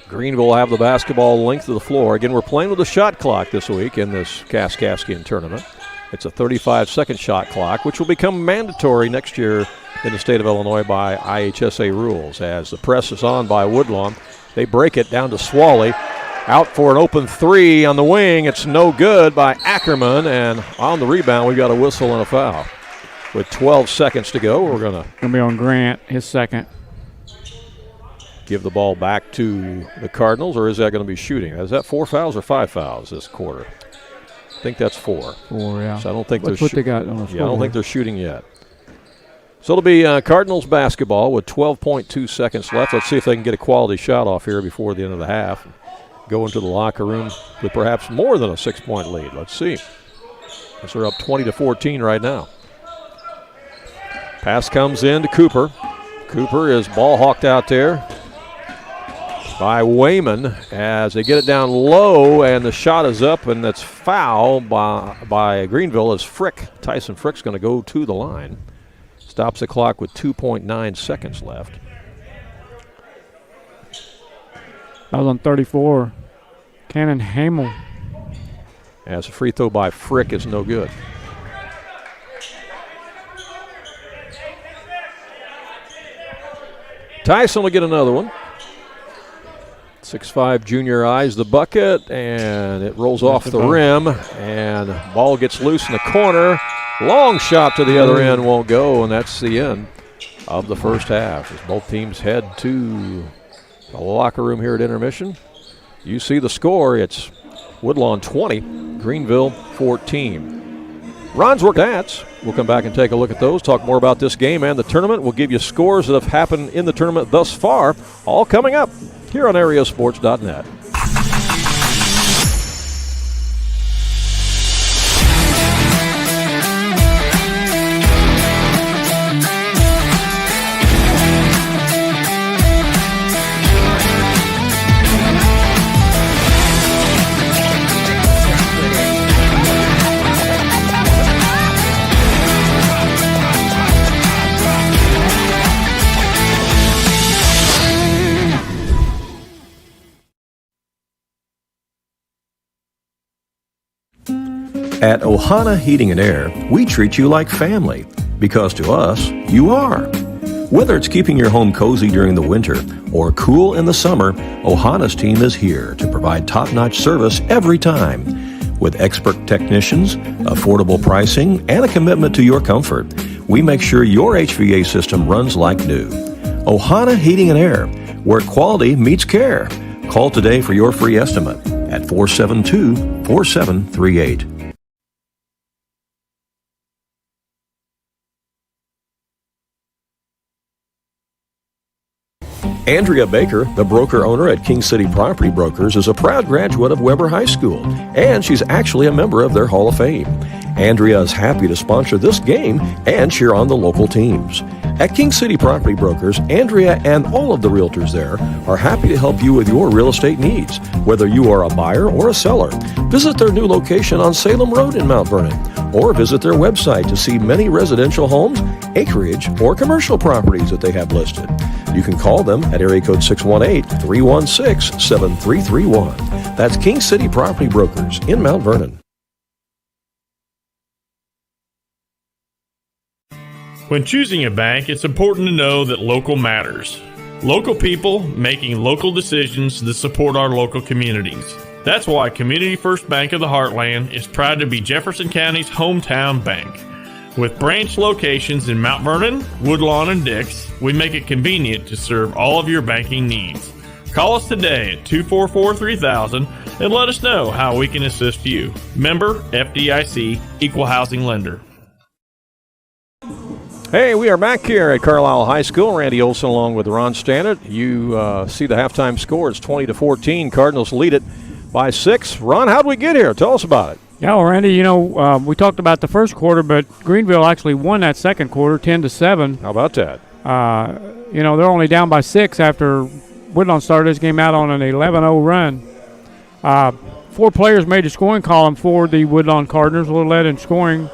Greenville will have the basketball length of the floor. Again, we're playing with a shot clock this week in this Kaskaskian tournament. It's a 35-second shot clock, which will become mandatory next year in the state of Illinois by IHSA rules. As the press is on by Woodlawn, they break it down to Swally. Out for an open 3 on the wing. It's no good by Ackerman, and on the rebound, we got a whistle and a foul. With 12 seconds to go, we're going to be on Grant, his second. Give the ball back to the Cardinals, or is that going to be shooting? Is that 4 fouls or 5 fouls this quarter? I think that's 4. 4, yeah. So I don't think That's what they got on the I don't think they're shooting yet. So it'll be Cardinals basketball with 12.2 seconds left. Let's see if they can get a quality shot off here before the end of the half. Go into the locker room with perhaps more than a 6-point lead. Let's see. Because they're up 20-14 right now. Pass comes in to Cooper. Cooper is ball hawked out there. by Wayman as they get it down low, and the shot is up, and that's foul by Greenville as Tyson Frick's going to go to the line. Stops the clock with 2.9 seconds left. That was on 34. Cannon Hamel. As a free throw by Frick is no good. Tyson will get another one. 6'5" junior eyes the bucket, and it rolls off the rim, and ball gets loose in the corner. Long shot to the other end won't go, and that's the end of the first half as both teams head to the locker room here at intermission. You see the score. It's Woodlawn 20, Greenville 14. Ron's work stats. We'll come back and take a look at those, talk more about this game and the tournament. We'll give you scores that have happened in the tournament thus far, all coming up here on AreaSports.net. At Ohana Heating and Air, we treat you like family, because to us, you are. Whether it's keeping your home cozy during the winter or cool in the summer, Ohana's team is here to provide top-notch service every time. With expert technicians, affordable pricing, and a commitment to your comfort, we make sure your HVAC system runs like new. Ohana Heating and Air, where quality meets care. Call today for your free estimate at 472-4738. Andrea Baker, the broker-owner at King City Property Brokers, is a proud graduate of Weber High School, and she's actually a member of their Hall of Fame. Andrea is happy to sponsor this game and cheer on the local teams. At King City Property Brokers, Andrea and all of the realtors there are happy to help you with your real estate needs, whether you are a buyer or a seller. Visit their new location on Salem Road in Mount Vernon, or visit their website to see many residential homes, acreage, or commercial properties that they have listed. You can call them at area code 618-316-7331. That's King City Property Brokers in Mount Vernon. When choosing a bank, it's important to know that local matters. Local people making local decisions that support our local communities. That's why Community First Bank of the Heartland is proud to be Jefferson County's hometown bank. With branch locations in Mount Vernon, Woodlawn, and Dix, we make it convenient to serve all of your banking needs. Call us today at 244-3000 and let us know how we can assist you. Member FDIC, Equal Housing Lender. Hey, we are back here at Carlyle High School. Randy Olson along with Ron Stannard. You see the halftime score. It's 20-14. Cardinals lead it by 6. Ron, how'd we get here? Tell us about it. Yeah, well, Randy, we talked about the first quarter, but Greenville actually won that second quarter 10-7. How about that? They're only down by 6 after Woodlawn started this game out on an 11-0 run. 4 players made the scoring column for the Woodlawn Cardinals. Were led in scoring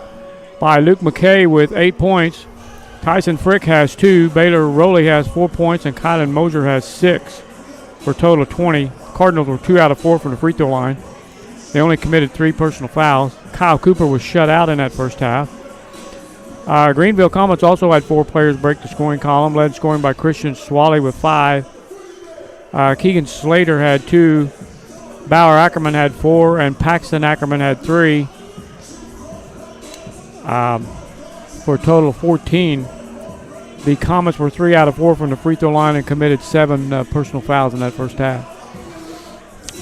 by Luke McKay with 8 points. Tyson Frick has 2. Baylor Rowley has 4 points, and Kylan Moser has 6 for a total of 20. Cardinals were 2 out of 4 from the free throw line. They only committed 3 personal fouls. Kyle Cooper was shut out in that first half. Greenville Comets also had 4 players break the scoring column, led scoring by Christian Swally with 5. Keegan Slater had 2. Bauer Ackerman had 4, and Paxton Ackerman had 3. For a total of 14. The Comets were 3 out of 4 from the free throw line and committed 7 personal fouls in that first half.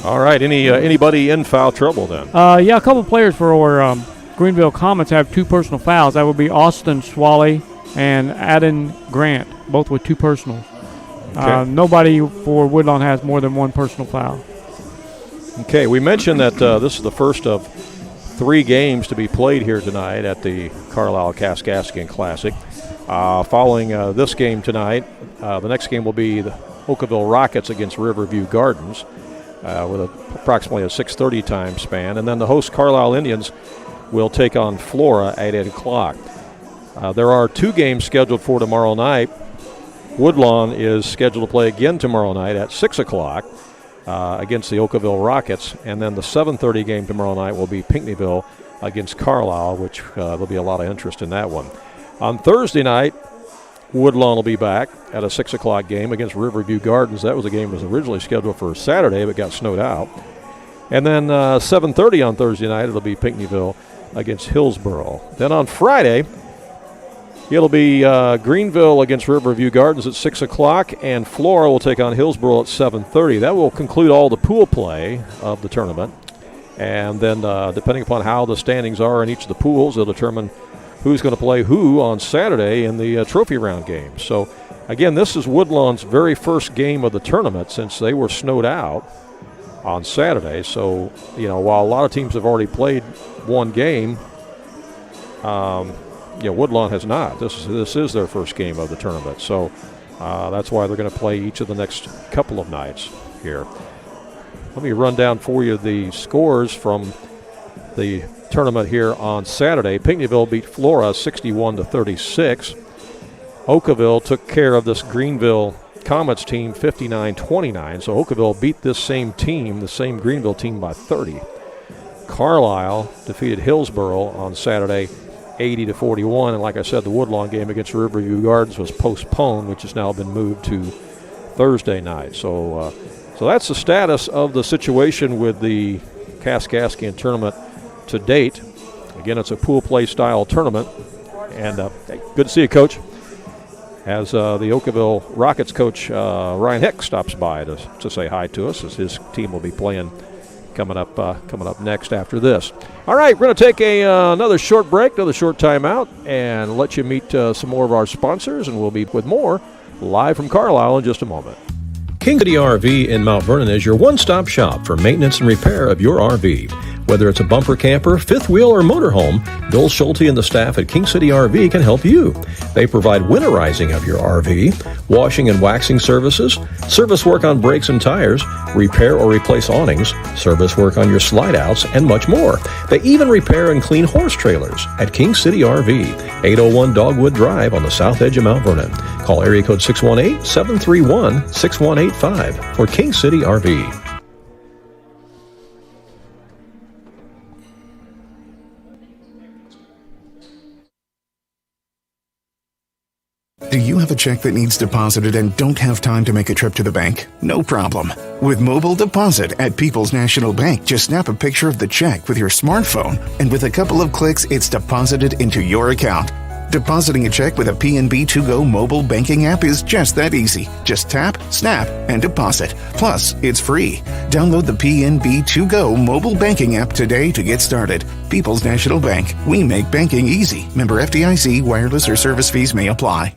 All right. Anybody in foul trouble then? A couple players for Greenville Comets have 2 personal fouls. That would be Austin Swally and Adam Grant, both with 2 personals. Okay. Nobody for Woodlawn has more than 1 personal foul. Okay. We mentioned that this is the first of 3 games to be played here tonight at the Carlyle Kaskaskian Classic. Following this game tonight, the next game will be Oakville Rockets against Riverview Gardens with approximately a 6:30 time span. And then the host Carlyle Indians will take on Flora at 8 o'clock. There are 2 games scheduled for tomorrow night. Woodlawn is scheduled to play again tomorrow night at 6 o'clock against the Oakville Rockets. And then the 7:30 game tomorrow night will be Pinckneyville against Carlisle, which there'll be a lot of interest in that one. On Thursday night, Woodlawn will be back at a 6 o'clock game against Riverview Gardens. That was a game that was originally scheduled for Saturday but got snowed out. And then 7:30 on Thursday night, it'll be Pinckneyville against Hillsboro. Then on Friday, it'll be Greenville against Riverview Gardens at 6 o'clock, and Flora will take on Hillsboro at 7:30. That will conclude all the pool play of the tournament. And then depending upon how the standings are in each of the pools, it'll determine who's going to play who on Saturday in the trophy round game. So, again, this is Woodlawn's very first game of the tournament since they were snowed out on Saturday. So, while a lot of teams have already played one game, Woodlawn has not. This is their first game of the tournament. So that's why they're going to play each of the next couple of nights here. Let me run down for you the scores from the tournament here on Saturday. Pinckneyville beat Flora 61-36. Oakville took care of this Greenville Comets team 59-29. So Oakville beat this same team, the same Greenville team, by 30. Carlisle defeated Hillsboro on Saturday 80-41, and like I said, the Woodlawn game against Riverview Gardens was postponed, which has now been moved to Thursday night. So that's the status of the situation with the Kaskaskian Tournament to date. Again, it's a pool play style tournament, and good to see you, Coach. As the Oakville Rockets coach Ryan Hicks stops by to say hi to us, as his team will be playing coming up next after this. All right, we're going to take another short break, another short timeout, and let you meet some more of our sponsors, and we'll be with more live from Carlisle in just a moment. King City RV in Mount Vernon is your one-stop shop for maintenance and repair of your RV. Whether it's a bumper camper, fifth wheel, or motorhome, Bill Schulte and the staff at King City RV can help you. They provide winterizing of your RV, washing and waxing services, service work on brakes and tires, repair or replace awnings, service work on your slide-outs, and much more. They even repair and clean horse trailers at King City RV, 801 Dogwood Drive on the south edge of Mount Vernon. Call area code 618-731-6185 for King City RV. Do you have a check that needs deposited and don't have time to make a trip to the bank? No problem. With Mobile Deposit at People's National Bank, just snap a picture of the check with your smartphone, and with a couple of clicks, it's deposited into your account. Depositing a check with a PNB To-Go mobile banking app is just that easy. Just tap, snap, and deposit. Plus, it's free. Download the PNB To-Go mobile banking app today to get started. People's National Bank. We make banking easy. Member FDIC. Wireless or service fees may apply.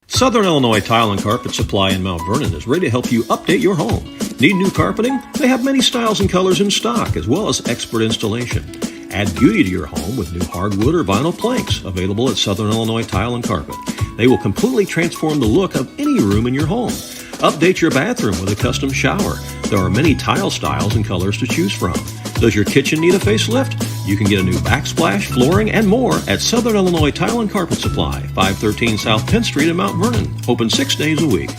Southern Illinois Tile and Carpet Supply in Mount Vernon is ready to help you update your home. Need new carpeting? They have many styles and colors in stock, as well as expert installation. Add beauty to your home with new hardwood or vinyl planks available at Southern Illinois Tile and Carpet. They will completely transform the look of any room in your home. Update your bathroom with a custom shower. There are many tile styles and colors to choose from. Does your kitchen need a facelift? You can get a new backsplash, flooring, and more at Southern Illinois Tile and Carpet Supply, 513 South Penn Street in Mount Vernon. Open 6 days a week.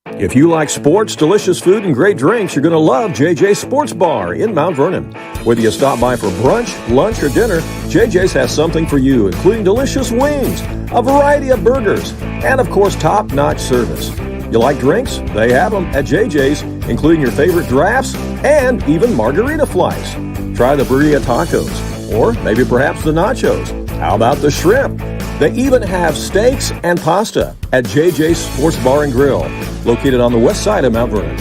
If you like sports, delicious food, and great drinks, you're going to love JJ's Sports Bar in Mount Vernon. Whether you stop by for brunch, lunch, or dinner, JJ's has something for you, including delicious wings, a variety of burgers, and, of course, top-notch service. You like drinks? They have them at JJ's, including your favorite drafts and even margarita flights. Try the burrito tacos, or maybe perhaps the nachos. How about the shrimp? They even have steaks and pasta at JJ's Sports Bar and Grill, located on the west side of Mount Vernon.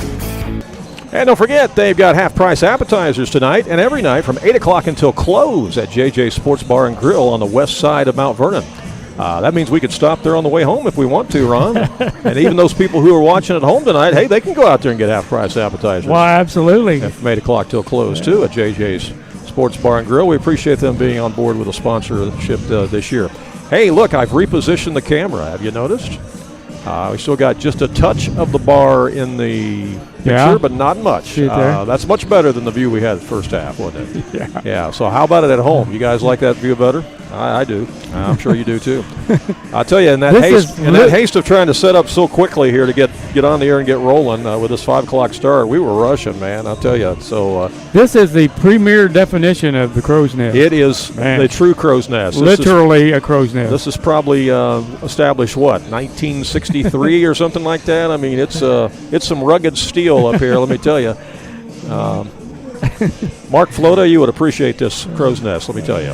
And don't forget, they've got half-price appetizers tonight and every night from 8 o'clock until close at JJ's Sports Bar and Grill on the west side of Mount Vernon. That means we could stop there on the way home if we want to, Ron. And even those people who are watching at home tonight, hey, they can go out there and get half-price appetizers. Well, absolutely. From 8 o'clock till close, too, at JJ's Sports Bar and Grill. We appreciate them being on board with a sponsorship this year. Hey, look, I've repositioned the camera. Have you noticed? We still got just a touch of the bar in the picture, but not much. That's much better than the view we had the first half, wasn't it? Yeah. So how about it at home? You guys like that view better? I do. I'm sure you do too. I'll tell you, in that haste of trying to set up so quickly here to get on the air and get rolling with this 5 o'clock start, we were rushing, man. I'll tell you. So this is the premier definition of the crow's nest. It is the true crow's nest. Literally a crow's nest. This is probably established 1963 or something like that. I mean, it's some rugged steel up here. Let me tell you. Mark Flota, you would appreciate this crow's nest. Let me tell you.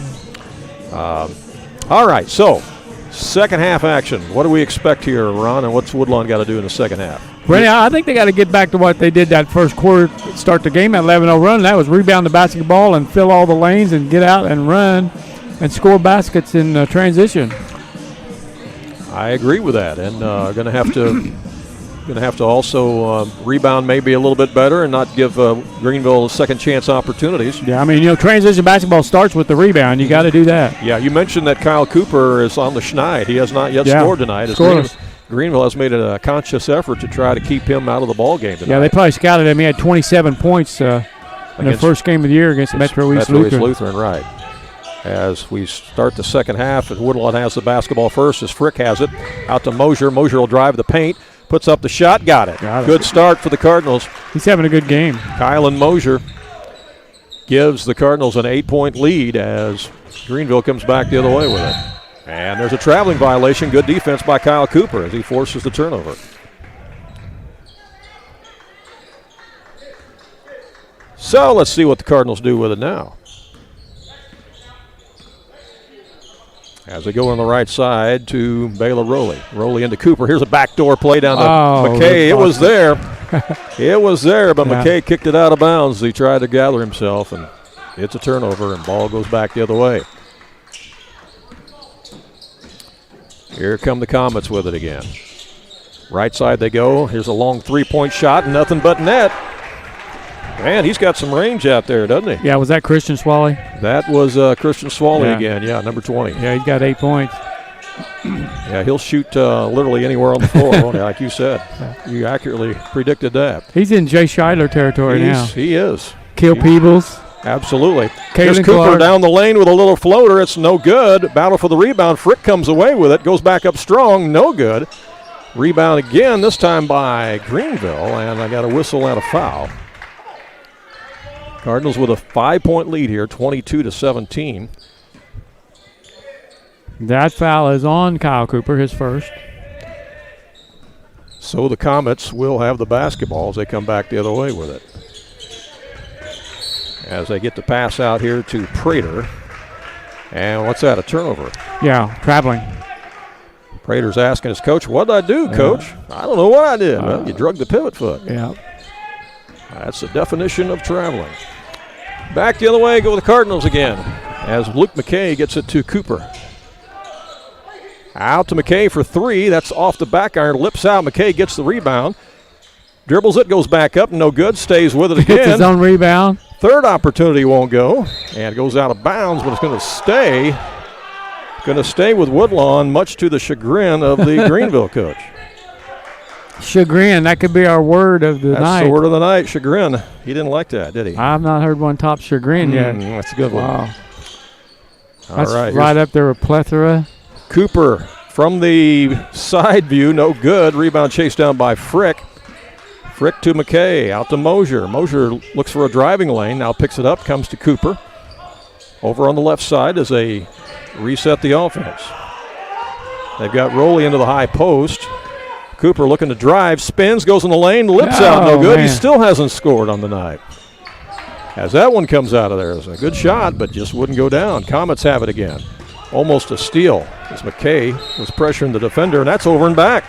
All right, so second half action. What do we expect here, Ron, and what's Woodlawn got to do in the second half? Brent, I think they got to get back to what they did that first quarter, start the game at 11-0 run. That was rebound the basketball and fill all the lanes and get out and run and score baskets in transition. I agree with that, and going to have to also rebound maybe a little bit better and not give Greenville second chance opportunities. Yeah, I mean, transition basketball starts with the rebound. You got to do that. Yeah, you mentioned that Kyle Cooper is on the schneid. He has not yet scored tonight. Greenville has made a conscious effort to try to keep him out of the ball game tonight. Yeah, they probably scouted him. He had 27 points in the first game of the year against Metro East Lutheran. Right. As we start the second half, and Woodlawn has the basketball first as Frick has it. Out to Mosier. Mosier will drive the paint. Puts up the shot, got it. Good start for the Cardinals. He's having a good game. Kylan Mosier gives the Cardinals an 8-point lead as Greenville comes back the other way with it. And there's a traveling violation. Good defense by Kyle Cooper as he forces the turnover. So let's see what the Cardinals do with it now. As they go on the right side to Baylor Rowley. Rowley into Cooper. Here's a backdoor play down to McKay. It was there. It was there, but McKay kicked it out of bounds. He tried to gather himself, and it's a turnover, and ball goes back the other way. Here come the Comets with it again. Right side they go. Here's a long three-point shot, nothing but net. Man, he's got some range out there, doesn't he? Yeah, was that Christian Swally? That was Christian Swally again, number 20. Yeah, he's got 8 points. Yeah, he'll shoot literally anywhere on the floor, won't he? Like you said. You accurately predicted that. He's in Jay Scheidler territory now. He is. Kill Peebles. Absolutely. Here's Cooper down the lane with a little floater. It's no good. Battle for the rebound. Frick comes away with it. Goes back up strong. No good. Rebound again, this time by Greenville. And I got a whistle and a foul. Cardinals with a 5-point lead here, 22-17. That foul is on Kyle Cooper, his first. So the Comets will have the basketball as they come back the other way with it. As they get the pass out here to Prater. And what's that, a turnover? Yeah, traveling. Prater's asking his coach, what did I do, coach? I don't know what I did. Well, you drug the pivot foot. Yeah. That's the definition of traveling. Back the other way, go with the Cardinals again. As Luke McKay gets it to Cooper. Out to McKay for three. That's off the back iron. Lips out. McKay gets the rebound. Dribbles it, goes back up. No good. Stays with it again. Gets his own rebound. Third opportunity won't go. And it goes out of bounds, but it's going to stay. Going to stay with Woodlawn, much to the chagrin of the Greenville coach. Chagrin, that could be our word of the night. That's the word of the night, chagrin. He didn't like that, did he? I've not heard one top chagrin yet. That's a good one. Wow. That's right up there with plethora. Cooper from the side view, no good. Rebound chased down by Frick. Frick to McKay, out to Mosier. Mosier looks for a driving lane, now picks it up, comes to Cooper. Over on the left side as they reset the offense. They've got Rowley into the high post. Cooper looking to drive, spins, goes in the lane, lips out, no good. Man. He still hasn't scored on the night. As that one comes out of there, it's a good shot, but just wouldn't go down. Comets have it again. Almost a steal as McKay was pressuring the defender, and that's over and back.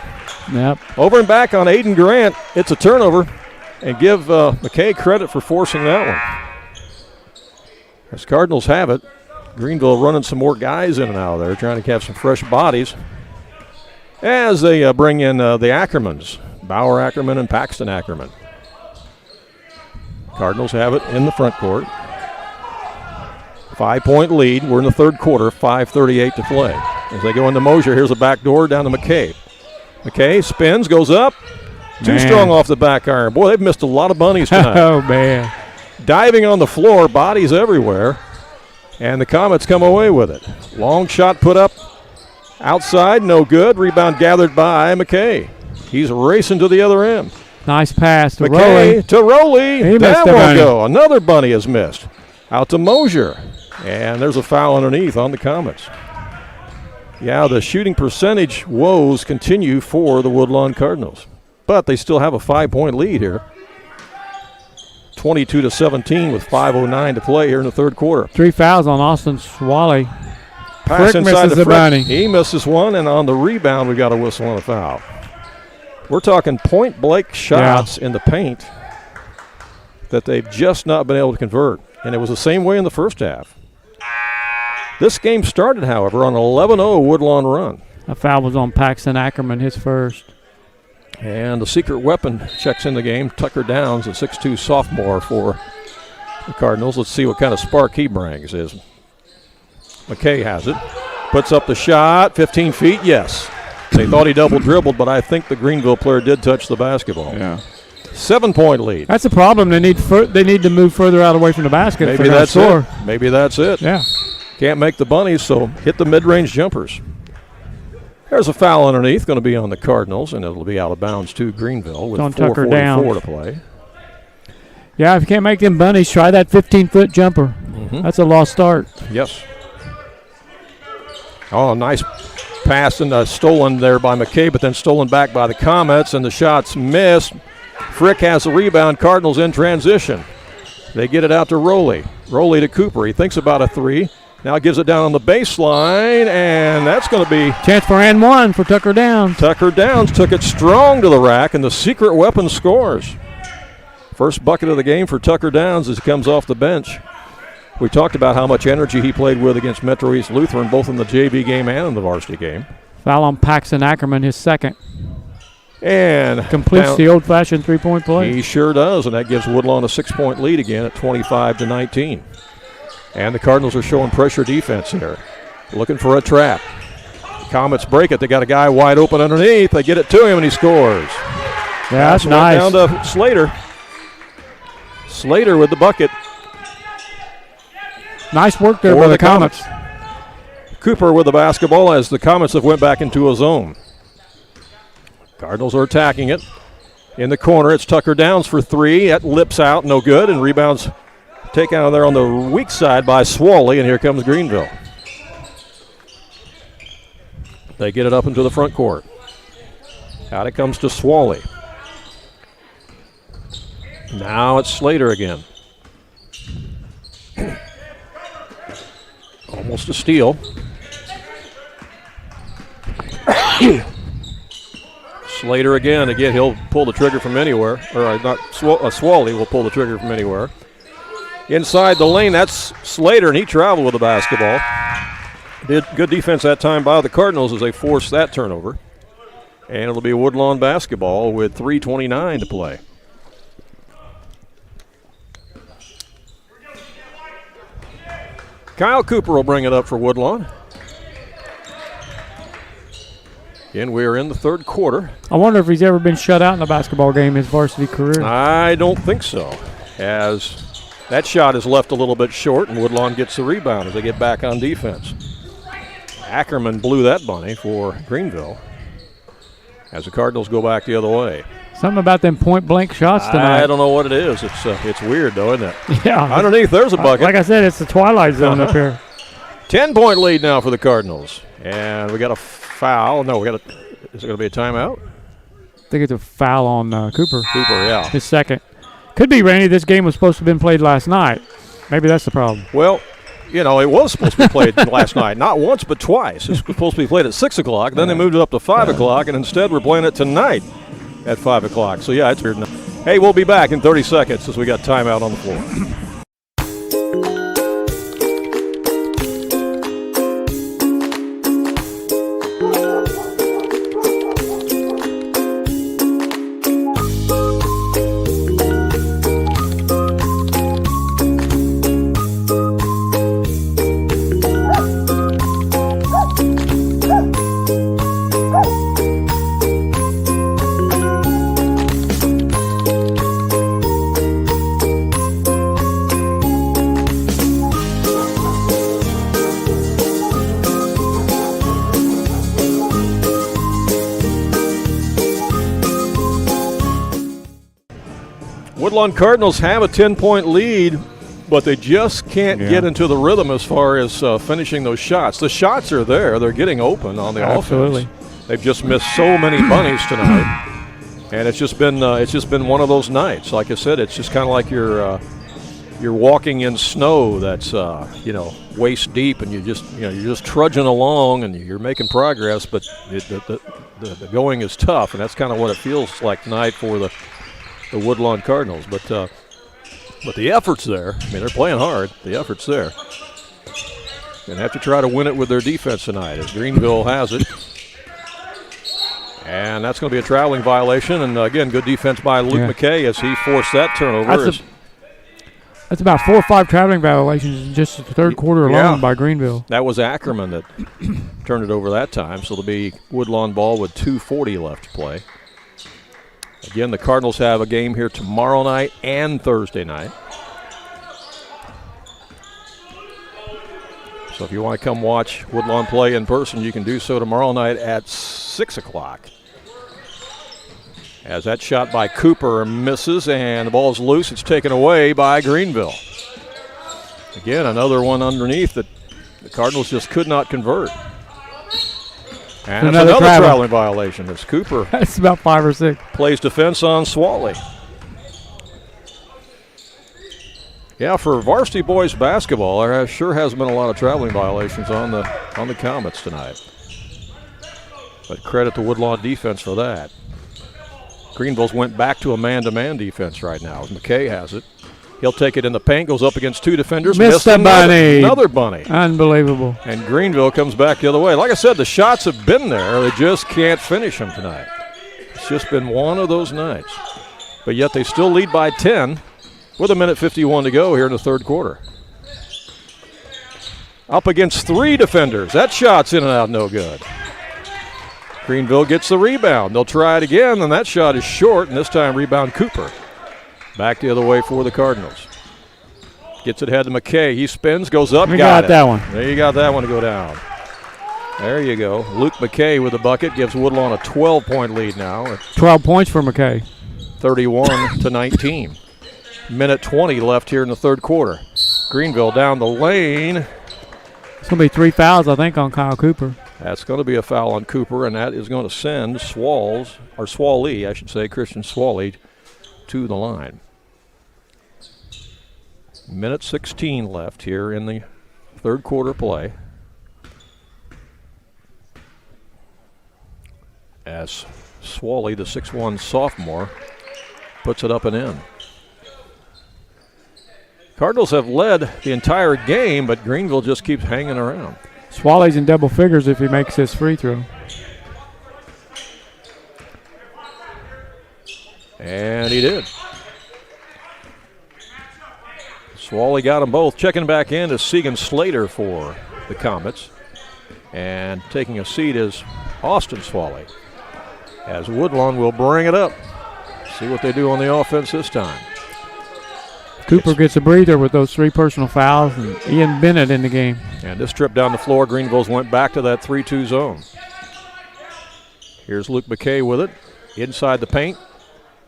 Yep. Over and back on Aiden Grant. It's a turnover, and give McKay credit for forcing that one. As Cardinals have it, Greenville running some more guys in and out of there, trying to have some fresh bodies as they bring in the Ackermans, Bauer Ackerman and Paxton Ackerman. Cardinals have it in the front court. 5-point lead. We're in the third quarter, 5:38 to play. As they go into Mosier, here's a back door down to McKay. McKay spins, goes up. Too strong off the back iron. Boy, they've missed a lot of bunnies tonight. Oh, man. Diving on the floor, bodies everywhere. And the Comets come away with it. Long shot put up outside, no good. Rebound gathered by McKay. He's racing to the other end. Nice pass to McKay Rowley. to Rowley. He That missed a won't bunny. go. Another bunny is missed. Out to Mosier. And there's a foul underneath on the Comets. Yeah, the shooting percentage woes continue for the Woodlawn Cardinals. But they still have a 5-point lead here. 22-17 with 5:09 to play here in the third quarter. 3 fouls on Austin Swally. Pass Frick inside misses to the Frick. bunny. He misses one, and on the rebound, we got a whistle on a foul. We're talking point-blank shots in the paint that they've just not been able to convert. And it was the same way in the first half. This game started, however, on an 11-0 Woodlawn run. A foul was on Paxton Ackerman, his first. And the secret weapon checks in the game. Tucker Downs, a 6'2 sophomore for the Cardinals. Let's see what kind of spark he brings. McKay has it. Puts up the shot, 15 feet, yes. They thought he double dribbled, but I think the Greenville player did touch the basketball. Yeah. 7-point lead. That's a problem. They need to move further out away from the basket. Maybe that's it. Maybe that's it. Yeah. Can't make the bunnies, so hit the mid-range jumpers. There's a foul underneath, going to be on the Cardinals, and it'll be out of bounds to Greenville with 4:44 to play. Yeah, if you can't make them bunnies, try that 15-foot jumper. Mm-hmm. That's a lost start. Yes. Oh, nice pass and stolen there by McKay, but then stolen back by the Comets, and the shot's missed. Frick has the rebound. Cardinals in transition. They get it out to Rowley. Rowley to Cooper. He thinks about a three. Now gives it down on the baseline, and that's going to be... Chance for and one for Tucker Downs. Tucker Downs took it strong to the rack, and the secret weapon scores. First bucket of the game for Tucker Downs as he comes off the bench. We talked about how much energy he played with against Metro East Lutheran, both in the JV game and in the varsity game. Foul on Paxton Ackerman, his second. And completes the old-fashioned three-point play. He sure does, and that gives Woodlawn a 6-point lead again at 25-19. And the Cardinals are showing pressure defense here. Looking for a trap. Comets break it. They got a guy wide open underneath. They get it to him, and he scores. Yeah, that's nice. Down to Slater. Slater with the bucket. Nice work there by the Comets. Cooper with the basketball as the Comets have went back into a zone. Cardinals are attacking it. In the corner, it's Tucker Downs for three. That lips out, no good, and rebounds taken out of there on the weak side by Swally, and here comes Greenville. They get it up into the front court. Out it comes to Swally. Now it's Slater again. Almost a steal. Slater again. Again, he'll pull the trigger from anywhere. Or not Swally will pull the trigger from anywhere. Inside the lane, that's Slater, and he traveled with the basketball. Did good defense that time by the Cardinals as they forced that turnover. And it'll be Woodlawn basketball with 3:29 to play. Kyle Cooper will bring it up for Woodlawn. Again, we are in the third quarter. I wonder if he's ever been shut out in a basketball game in his varsity career. I don't think so, as that shot is left a little bit short, and Woodlawn gets the rebound as they get back on defense. Ackerman blew that bunny for Greenville as the Cardinals go back the other way. Something about them point-blank shots tonight. I don't know what it is. It's weird, though, isn't it? Yeah. Underneath, there's a bucket. Like I said, it's the twilight zone up here. 10-point lead now for the Cardinals. And we got a foul. No, is it going to be a timeout? I think it's a foul on Cooper. Cooper, yeah. His second. Could be, Randy, this game was supposed to have been played last night. Maybe that's the problem. Well, it was supposed to be played last night. Not once, but twice. It's supposed to be played at 6 o'clock. Then they moved it up to 5 o'clock, and instead we're playing it tonight at 5 o'clock. So, yeah, it's weird. Hey, we'll be back in 30 seconds as we got timeout on the floor. Woodlawn Cardinals have a 10-point lead, but they just can't get into the rhythm as far as finishing those shots. The shots are there. They're getting open on the offense. They've just missed so many bunnies tonight. And it's just been one of those nights. Like I said, it's just kind of like you're walking in snow that's waist deep, and you're just trudging along, and you're making progress, but the going is tough, and that's kind of what it feels like tonight for the Woodlawn Cardinals. But the effort's there. I mean, they're playing hard. The effort's there. Going to have to try to win it with their defense tonight, as Greenville has it. And that's going to be a traveling violation. And, again, good defense by Luke McKay as he forced that turnover. That's about 4 or 5 traveling violations in just the third quarter alone by Greenville. That was Ackerman that turned it over that time. So it'll be Woodlawn ball with 2:40 left to play. Again, the Cardinals have a game here tomorrow night and Thursday night. So if you want to come watch Woodlawn play in person, you can do so tomorrow night at 6 o'clock. As that shot by Cooper misses and the ball's loose, it's taken away by Greenville. Again, another one underneath that the Cardinals just could not convert. And it's another traveling violation as Cooper. That's about 5 or 6. Plays defense on Swally. Yeah, for varsity boys basketball, there sure has been a lot of traveling violations on the Comets tonight. But credit the Woodlawn defense for that. Greenville's went back to a man-to-man defense right now. McKay has it. He'll take it in the paint, goes up against 2 defenders. Missed a bunny. Another bunny. Unbelievable. And Greenville comes back the other way. Like I said, the shots have been there. They just can't finish them tonight. It's just been one of those nights. But yet they still lead by 10 with 1:51 to go here in the third quarter. Up against 3 defenders. That shot's in and out, no good. Greenville gets the rebound. They'll try it again, and that shot is short, and this time rebound Cooper. Back the other way for the Cardinals. Gets it ahead to McKay. He spins, goes up, got it. That one. There you got that one to go down. There you go. Luke McKay with the bucket gives Woodlawn a 12-point lead now. 12 points for McKay. 31-19. Minute 20 left here in the third quarter. Greenville down the lane. It's going to be 3 fouls, I think, on Kyle Cooper. That's going to be a foul on Cooper, and that is going to send Swally, I should say, Christian Swally, to the line. Minute 16 left here in the third quarter play. As Swally, the 6'1 sophomore, puts it up and in. Cardinals have led the entire game, but Greenville just keeps hanging around. Swally's in double figures if he makes this free throw. And he did. Swally got them both. Checking back in is Segan Slater for the Comets. And taking a seat is Austin Swally. As Woodlawn will bring it up. See what they do on the offense this time. Cooper gets a breather with those 3 personal fouls, and Ian Bennett in the game. And this trip down the floor, Greenville's went back to that 3-2 zone. Here's Luke McKay with it. Inside the paint.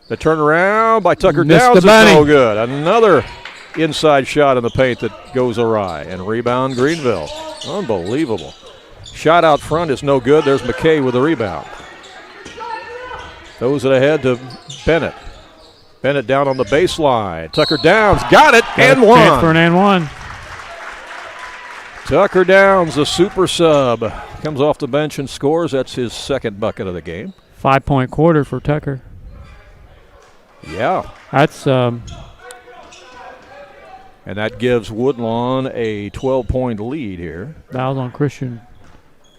The turnaround by Tucker Downs is no good. Another inside shot in the paint that goes awry. And rebound Greenville. Unbelievable. Shot out front is no good. There's McKay with the rebound. Throws it ahead to Bennett. Bennett down on the baseline. Tucker Downs got it and one. For an and one. Tucker Downs, the super sub, comes off the bench and scores. That's his second bucket of the game. 5-point quarter for Tucker. Yeah. That's and that gives Woodlawn a 12-point lead here. That was on Christian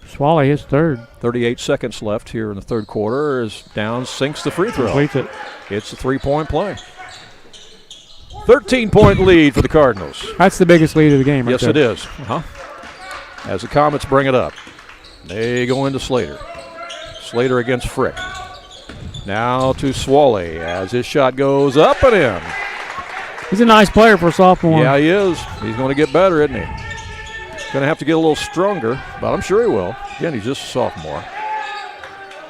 Swally, his third. 38 seconds left here in the third quarter as Downs sinks the free throw. Completes it. It's a 3-point play. 13-point lead for the Cardinals. That's the biggest lead of the game. Yes, it is. As the Comets bring it up. They go into Slater. Slater against Frick. Now to Swally as his shot goes up and in. He's a nice player for a sophomore. Yeah, he is. He's going to get better, isn't he? Going to have to get a little stronger, but I'm sure he will. Again, he's just a sophomore.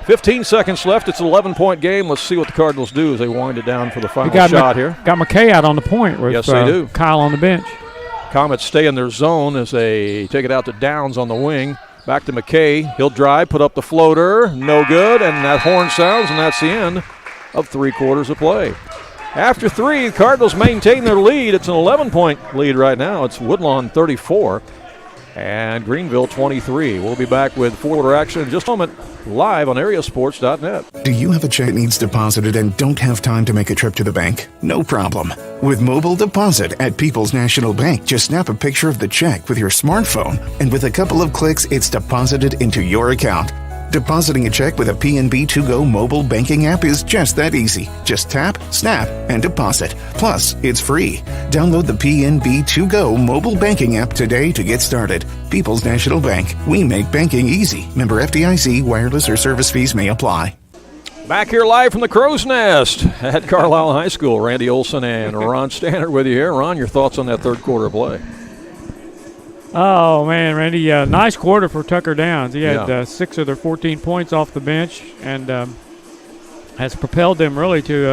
15 seconds left. It's an 11-point game. Let's see what the Cardinals do as they wind it down for the final shot here. Got McKay out on the point with yes, they do. Kyle on the bench. Comets stay in their zone as they take it out to Downs on the wing. Back to McKay. He'll drive, put up the floater. No good, and that horn sounds, and that's the end of 3 quarters of play. After 3, the Cardinals maintain their lead. It's an 11-point lead right now. It's Woodlawn 34 and Greenville 23. We'll be back with forward action in just a moment, live on AreaSports.net. Do you have a check that needs deposited and don't have time to make a trip to the bank? No problem. With Mobile Deposit at People's National Bank, just snap a picture of the check with your smartphone, and with a couple of clicks, it's deposited into your account. Depositing a check with a PNB To-Go mobile banking app is just that easy. Just tap, snap, and deposit. Plus, it's free. Download the PNB To-Go mobile banking app today to get started. People's National Bank. We make banking easy. Member FDIC. Wireless or service fees may apply. Back here live from the Crow's Nest at Carlyle High School. Randy Olson and Ron Stannard with you here. Ron, your thoughts on that third quarter of play? Oh, man, Randy, nice quarter for Tucker Downs. He had 6 of their 14 points off the bench and has propelled them really to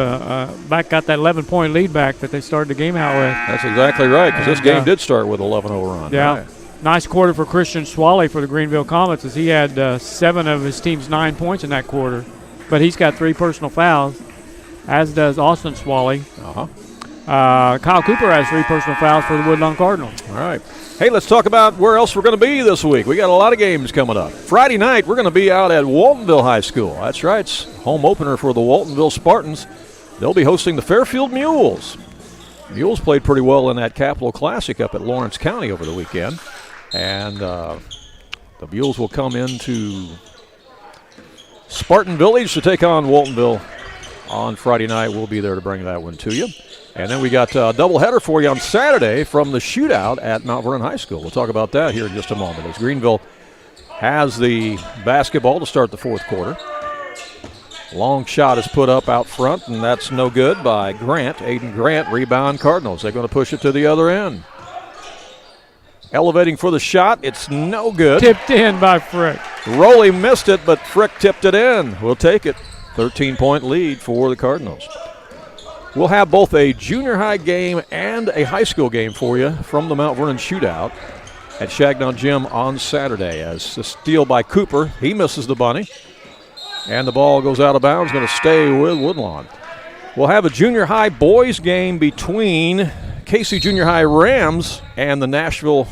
got that 11-point lead back that they started the game out with. That's exactly right, because this game did start with 11-0 run. Yeah. Right. Nice quarter for Christian Swally for the Greenville Comets as he had 7 of his team's 9 points in that quarter. But he's got 3 personal fouls, as does Austin Swally. Kyle Cooper has 3 personal fouls for the Woodlawn Cardinals. All right. Hey, let's talk about where else we're going to be this week. We got a lot of games coming up. Friday night, we're going to be out at Waltonville High School. That's right. It's home opener for the Waltonville Spartans. They'll be hosting the Fairfield Mules. Mules played pretty well in that Capital Classic up at Lawrence County over the weekend. And the Mules will come into Spartan Village to take on Waltonville on Friday night. We'll be there to bring that one to you. And then we got a doubleheader for you on Saturday from the shootout at Mount Vernon High School. We'll talk about that here in just a moment as Greenville has the basketball to start the fourth quarter. Long shot is put up out front, and that's no good by Grant. Aiden Grant, rebound Cardinals. They're going to push it to the other end. Elevating for the shot. It's no good. Tipped in by Frick. Rowley missed it, but Frick tipped it in. We'll take it. 13-point lead for the Cardinals. We'll have both a junior high game and a high school game for you from the Mount Vernon shootout at Shagnon Gym on Saturday. As the steal by Cooper, he misses the bunny, and the ball goes out of bounds, going to stay with Woodlawn. We'll have a junior high boys game between Casey Junior High Rams and the Nashville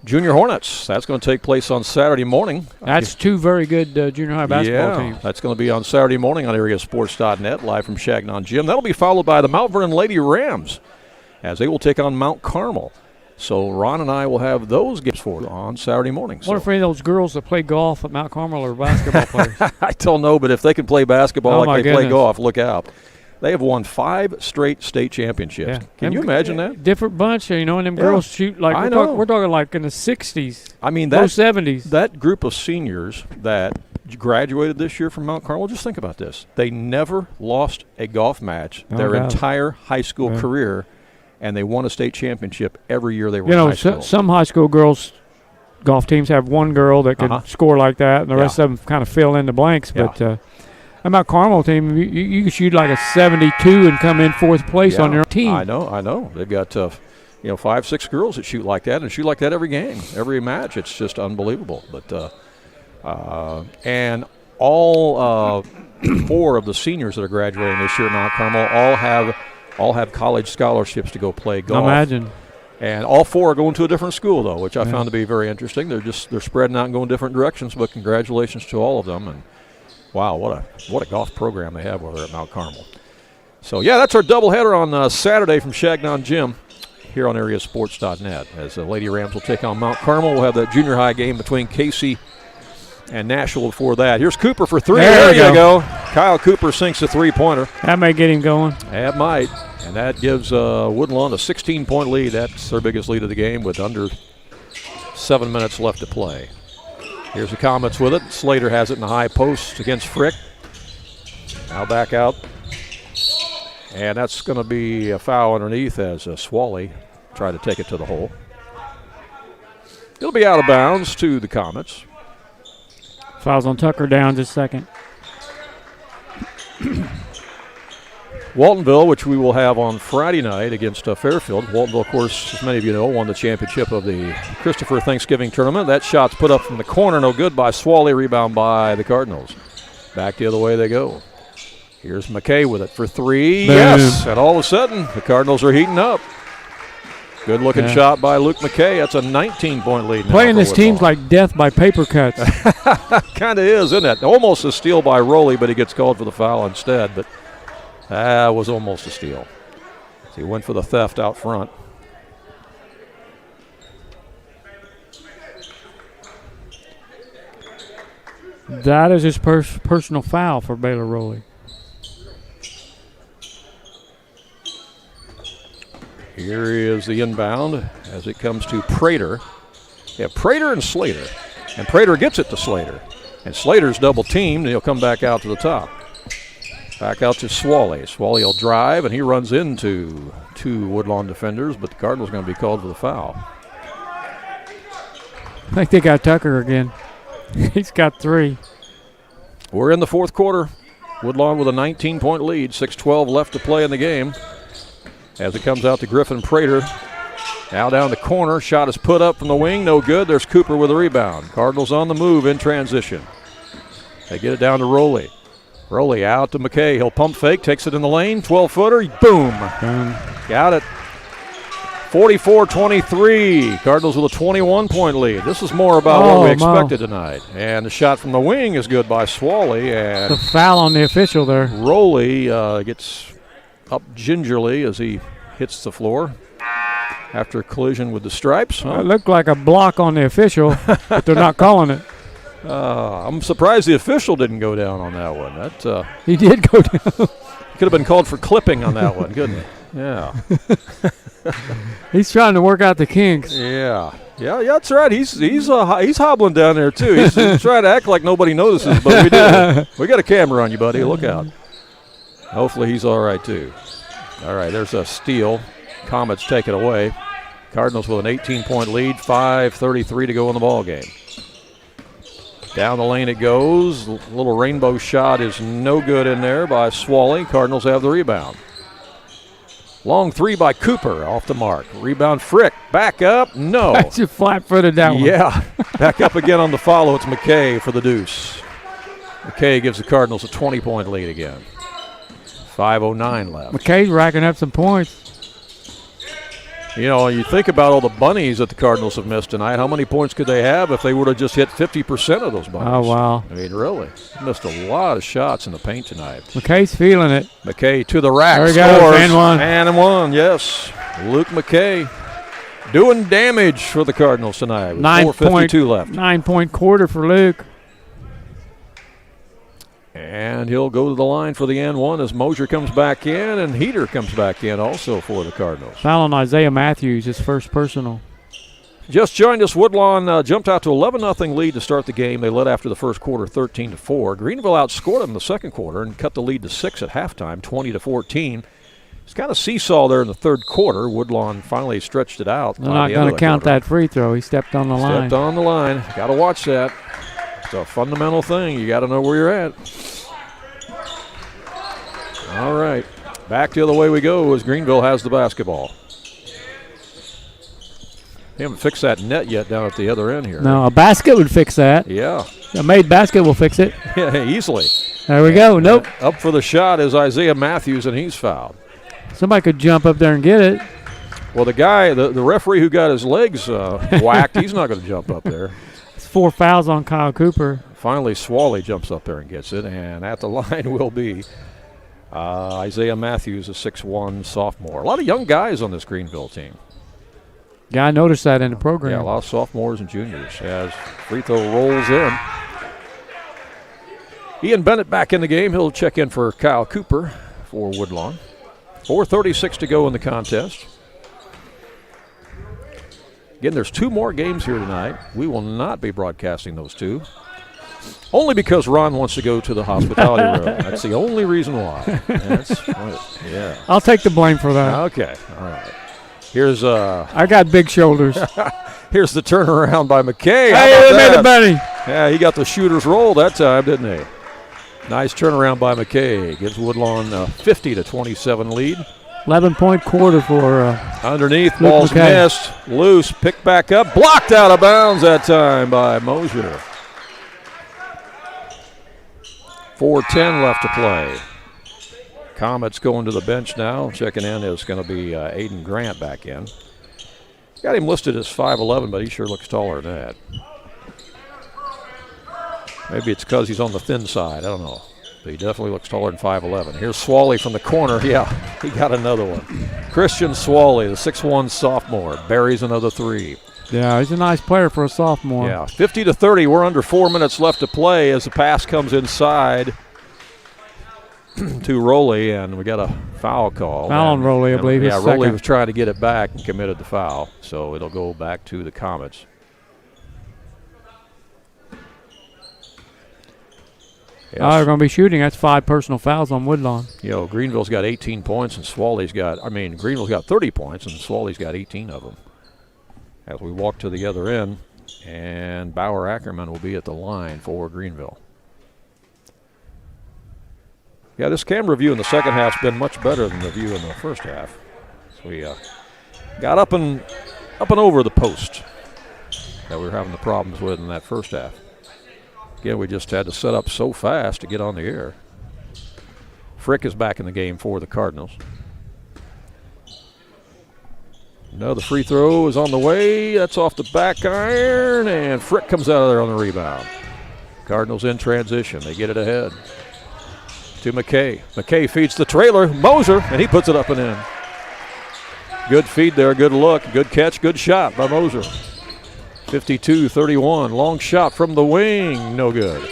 Junior Hornets. That's going to take place on Saturday morning. That's 2 very good junior high basketball teams. That's going to be on Saturday morning on AreaSports.net, live from Shagnon Gym. That'll be followed by the Mount Vernon Lady Rams as they will take on Mount Carmel. So Ron and I will have those games for you on Saturday morning. What if any of those girls that play golf at Mount Carmel are basketball players? I don't know, but if they can play basketball like they goodness. play golf, look out. They have won 5 straight state championships. Yeah. Can you imagine that? Different bunch, and them girls shoot like we're talking like in the 60s. I mean, low 70s. That group of seniors that graduated this year from Mount Carmel, just think about this. They never lost a golf match their entire high school career, and they won a state championship every year they were in high school. Some high school girls golf teams have one girl that can score like that, and the rest of them kind of fill in the blanks. But Mount Carmel team, you can shoot like a 72 and come in 4th place on your team. I know. They've got 5, 6 girls that shoot like that, and shoot like that every game, every match. It's just unbelievable. But and all 4 of the seniors that are graduating this year at Mount Carmel all have college scholarships to go play golf. Imagine. And all 4 are going to a different school, though, which I found to be very interesting. They're spreading out and going different directions. But congratulations to all of them. And wow, what a golf program they have over there at Mount Carmel. So, that's our doubleheader on Saturday from Shagnon Gym here on AreaSports.net. As the Lady Rams will take on Mount Carmel. We'll have that junior high game between Casey and Nashville before that. Here's Cooper for 3. There you go. Kyle Cooper sinks a 3-pointer. That may get him going. That might. And that gives Woodlawn a 16-point lead. That's their biggest lead of the game with under 7 minutes left to play. Here's the Comets with it. Slater has it in the high post against Frick. Now back out. And that's going to be a foul underneath as Swally tried to take it to the hole. It'll be out of bounds to the Comets. Fouls on Tucker down just a second. Waltonville, which we will have on Friday night against Fairfield. Waltonville, of course, as many of you know, won the championship of the Christopher Thanksgiving Tournament. That shot's put up from the corner, no good by Swally, rebound by the Cardinals. Back the other way they go. Here's McKay with it for three. Boom. Yes, and all of a sudden, the Cardinals are heating up. Good-looking shot by Luke McKay. That's a 19-point lead now. Playing this team's like death by paper cuts. Kind of is, isn't it? Almost a steal by Rowley, but he gets called for the foul instead. But that was almost a steal. So he went for the theft out front. That is his personal foul for Baylor Rowley. Here is the inbound as it comes to Prater. Yeah, Prater and Slater. And Prater gets it to Slater. And Slater's double teamed, and he'll come back out to the top. Back out to Swally. Swally will drive, and he runs into two Woodlawn defenders, but the Cardinals are going to be called for the foul. I think they got Tucker again. He's got 3. We're in the fourth quarter. Woodlawn with a 19-point lead. 6:12 left to play in the game. As it comes out to Griffin Prater. Now down the corner. Shot is put up from the wing. No good. There's Cooper with a rebound. Cardinals on the move in transition. They get it down to Rowley. Rowley out to McKay. He'll pump fake. Takes it in the lane. 12-footer. Boom. Got it. 44-23. Cardinals with a 21-point lead. This is more about what we expected tonight. And the shot from the wing is good by Swally. And the foul on the official there. Rowley gets up gingerly as he hits the floor after a collision with the stripes. It looked like a block on the official, but they're not calling it. I'm surprised the official didn't go down on that one. That he did go down. Could have been called for clipping on that one, couldn't he? Yeah. He's trying to work out the kinks. Yeah, that's right. He's hobbling down there too. He's trying to act like nobody notices, but we do. We got a camera on you, buddy. Look out. Hopefully he's all right too. All right, there's a steal. Comets take it away. Cardinals with an 18-point lead. 5:33 to go in the ball game. Down the lane it goes. Little rainbow shot is no good in there by Swally. Cardinals have the rebound. Long three by Cooper off the mark. Rebound Frick. Back up. No. That's just flat-footed that one. Yeah. Back up again on the follow. It's McKay for the deuce. McKay gives the Cardinals a 20-point lead again. 5:09 left. McKay's racking up some points. You know, you think about all the bunnies that the Cardinals have missed tonight. How many points could they have if they would have just hit 50% of those bunnies? Oh, wow. I mean, really. Missed a lot of shots in the paint tonight. McKay's feeling it. McKay to the rack. There he scores. goes. And one. And one, yes. Luke McKay doing damage for the Cardinals tonight with 4:52 left. 9-point quarter for Luke. And he'll go to the line for the N1 as Mosier comes back in and Heater comes back in also for the Cardinals. Foul on Isaiah Matthews, his first personal. Just joined us. Woodlawn jumped out to 11-0 lead to start the game. They led after the first quarter 13-4. Greenville outscored them in the second quarter and cut the lead to 6 at halftime, 20-14. It's kind of seesaw there in the third quarter. Woodlawn finally stretched it out. They're not going to count that free throw. He stepped on the line. Stepped on the line. Got to watch that. It's a fundamental thing. You got to know where you're at. All right. Back the other way we go as Greenville has the basketball. They haven't fixed that net yet down at the other end here. No, a basket would fix that. Yeah. A made basket will fix it. Yeah, easily. There we go. Nope. Up for the shot is Isaiah Matthews, and he's fouled. Somebody could jump up there and get it. Well, the guy, the referee who got his legs whacked, he's not going to jump up there. It's 4 fouls on Kyle Cooper. Finally, Swally jumps up there and gets it, and at the line will be Isaiah Matthews, a 6'1 sophomore. A lot of young guys on this Greenville team. Yeah, I noticed that in the program. Yeah, a lot of sophomores and juniors as free throw rolls in. Ian Bennett back in the game. He'll check in for Kyle Cooper for Woodlawn. 4:36 to go in the contest. Again, there's 2 more games here tonight. We will not be broadcasting those 2. Only because Ron wants to go to the hospitality room. That's the only reason why. Yeah. I'll take the blame for that. Okay. All right. Here's I got big shoulders. Here's the turnaround by McKay. Hey, they made a bunny. Yeah, he got the shooter's roll that time, didn't he? Nice turnaround by McKay. Gives Woodlawn a 50-27 lead. 11-point quarter for underneath, Luke ball's McKay. missed. Loose, picked back up. Blocked out of bounds that time by Mosier. 4:10 left to play. Comets going to the bench now. Checking in is going to be Aiden Grant back in. Got him listed as 5'11", but he sure looks taller than that. Maybe it's because he's on the thin side. I don't know. But he definitely looks taller than 5'11". Here's Swally from the corner. Yeah, he got another one. Christian Swally, the 6'1" sophomore, buries another three. Yeah, he's a nice player for a sophomore. Yeah, 50-30. We're under 4 minutes left to play as the pass comes inside to Rowley, and we got a foul call. Foul on Rowley, I believe. Yeah, his Rowley second. was trying to get it back and committed the foul, so it'll go back to the Comets. Yes. They're going to be shooting. That's 5 personal fouls on Woodlawn. You know, Greenville's got 18 points, and Greenville's got 30 points, and Swally's got 18 of them. As we walk to the other end, and Bauer Ackerman will be at the line for Greenville. Yeah, this camera view in the second half's been much better than the view in the first half. So we got up and over the post that we were having the problems with in that first half. Again, we just had to set up so fast to get on the air. Frick is back in the game for the Cardinals. Another free throw is on the way. That's off the back iron, and Frick comes out of there on the rebound. Cardinals in transition. They get it ahead to McKay. McKay feeds the trailer, Moser, and he puts it up and in. Good feed there, good look, good catch, good shot by Moser. 52-31, long shot from the wing, no good.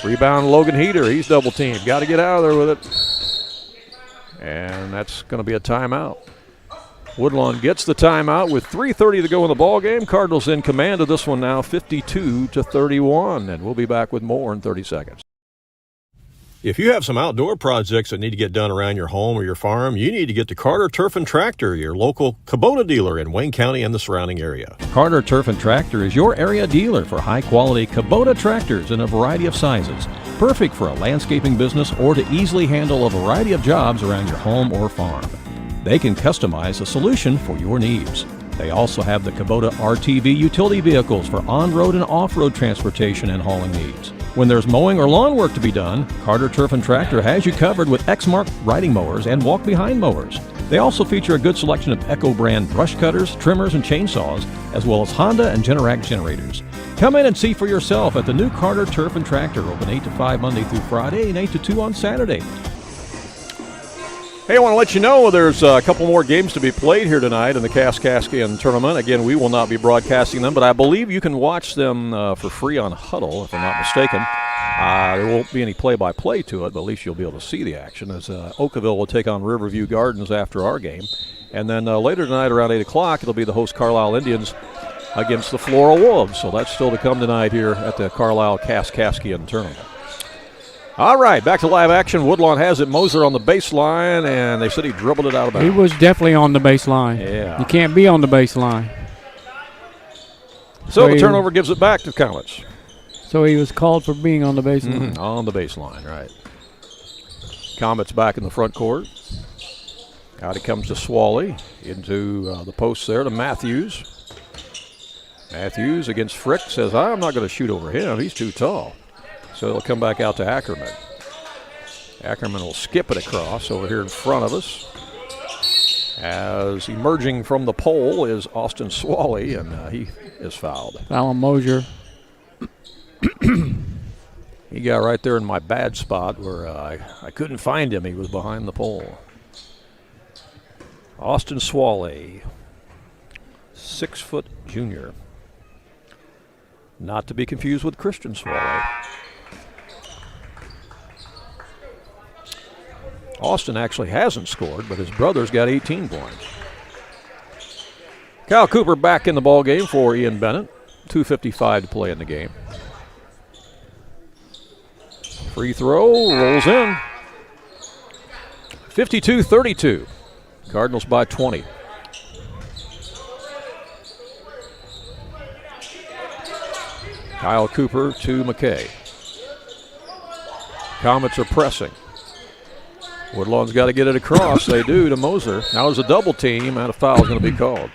Rebound Logan Heater, he's double teamed. Got to get out of there with it. And that's going to be a timeout. Woodlawn gets the timeout with 3:30 to go in the ball game. Cardinals in command of this one now, 52-31, and we'll be back with more in 30 seconds. If you have some outdoor projects that need to get done around your home or your farm, you need to get to Carter Turf and Tractor, your local Kubota dealer in Wayne County and the surrounding area. Carter Turf and Tractor is your area dealer for high-quality Kubota tractors in a variety of sizes, perfect for a landscaping business or to easily handle a variety of jobs around your home or farm. They can customize a solution for your needs. They also have the Kubota RTV utility vehicles for on-road and off-road transportation and hauling needs. When there's mowing or lawn work to be done, Carter Turf and Tractor has you covered with Exmark riding mowers and walk-behind mowers. They also feature a good selection of Echo brand brush cutters, trimmers, and chainsaws, as well as Honda and Generac generators. Come in and see for yourself at the new Carter Turf and Tractor, open 8 to 5 Monday through Friday and 8 to 2 on Saturday. Hey, I want to let you know there's a couple more games to be played here tonight in the Kaskaskian Tournament. Again, we will not be broadcasting them, but I believe you can watch them for free on Huddle, if I'm not mistaken. There won't be any play-by-play to it, but at least you'll be able to see the action as Oakville will take on Riverview Gardens after our game. And then later tonight around 8 o'clock, it'll be the host Carlisle Indians against the Floral Wolves. So that's still to come tonight here at the Carlyle Kaskaskian Tournament. All right, back to live action. Woodlawn has it. Moser on the baseline, and they said he dribbled it out of bounds. He was definitely on the baseline. Yeah. You can't be on the baseline. So the turnover gives it back to Comets. So he was called for being on the baseline. On the baseline, right. Comets back in the front court. Out he comes to Swally. Into the post there to Matthews. Matthews against Frick says, I'm not going to shoot over him. He's too tall. So it'll come back out to Ackerman. Ackerman will skip it across over here in front of us. As emerging from the pole is Austin Swally, and he is fouled. Foul on Mosier. He got right there in my bad spot where I couldn't find him. He was behind the pole. Austin Swally, 6-foot junior. Not to be confused with Christian Swally. Austin actually hasn't scored, but his brother's got 18 points. Kyle Cooper back in the ball game for Ian Bennett. 2:55 to play in the game. Free throw rolls in. 52-32. Cardinals by 20. Kyle Cooper to McKay. Comets are pressing. Woodlawn's got to get it across. They do to Moser. Now there's a double team, and a foul is going to be called.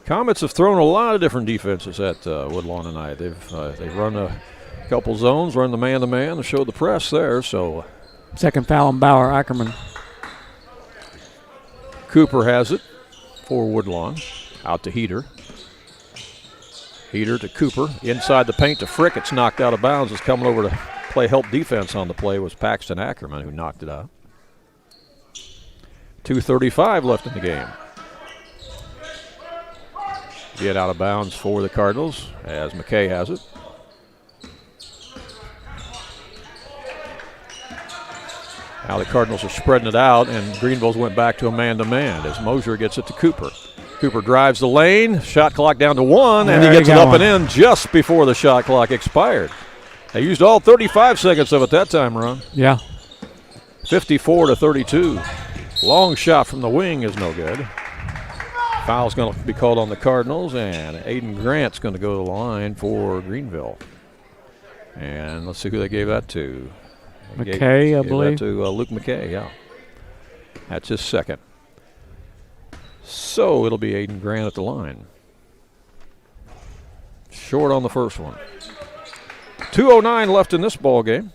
Comets have thrown a lot of different defenses at Woodlawn tonight. They've run a couple zones, run the man-to-man, and showed the press there. So second foul on Bauer Ackerman. Cooper has it for Woodlawn. Out to Heater. Heater to Cooper. Inside the paint to Frick. It's knocked out of bounds. It's coming over to play help defense on the play was Paxton Ackerman, who knocked it out. 2:35 left in the game. Get out of bounds for the Cardinals as McKay has it. Now the Cardinals are spreading it out, and Greenville's went back to a man-to-man as Moser gets it to Cooper. Cooper drives the lane, shot clock down to 1, and he gets it up and in just before the shot clock expired. They used all 35 seconds of it that time, Ron. Yeah. 54-32. Long shot from the wing is no good. Foul's going to be called on the Cardinals, and Aiden Grant's going to go to the line for Greenville. And let's see who they gave that to. McKay, I believe. That to Luke McKay, yeah. That's his second. So it'll be Aiden Grant at the line. Short on the first one. 2:09 left in this ball game.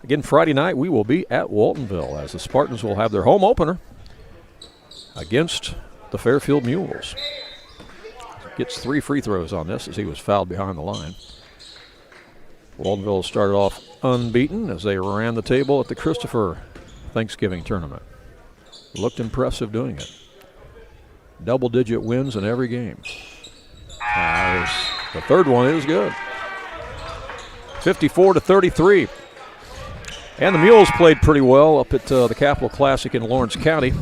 Again, Friday night we will be at Waltonville as the Spartans will have their home opener against the Fairfield Mules. Gets 3 free throws on this as he was fouled behind the line. Waltonville started off unbeaten as they ran the table at the Christopher Thanksgiving Tournament. Looked impressive doing it. Double-digit wins in every game. The third one is good. 54-33. And the Mules played pretty well up at the Capital Classic in Lawrence County.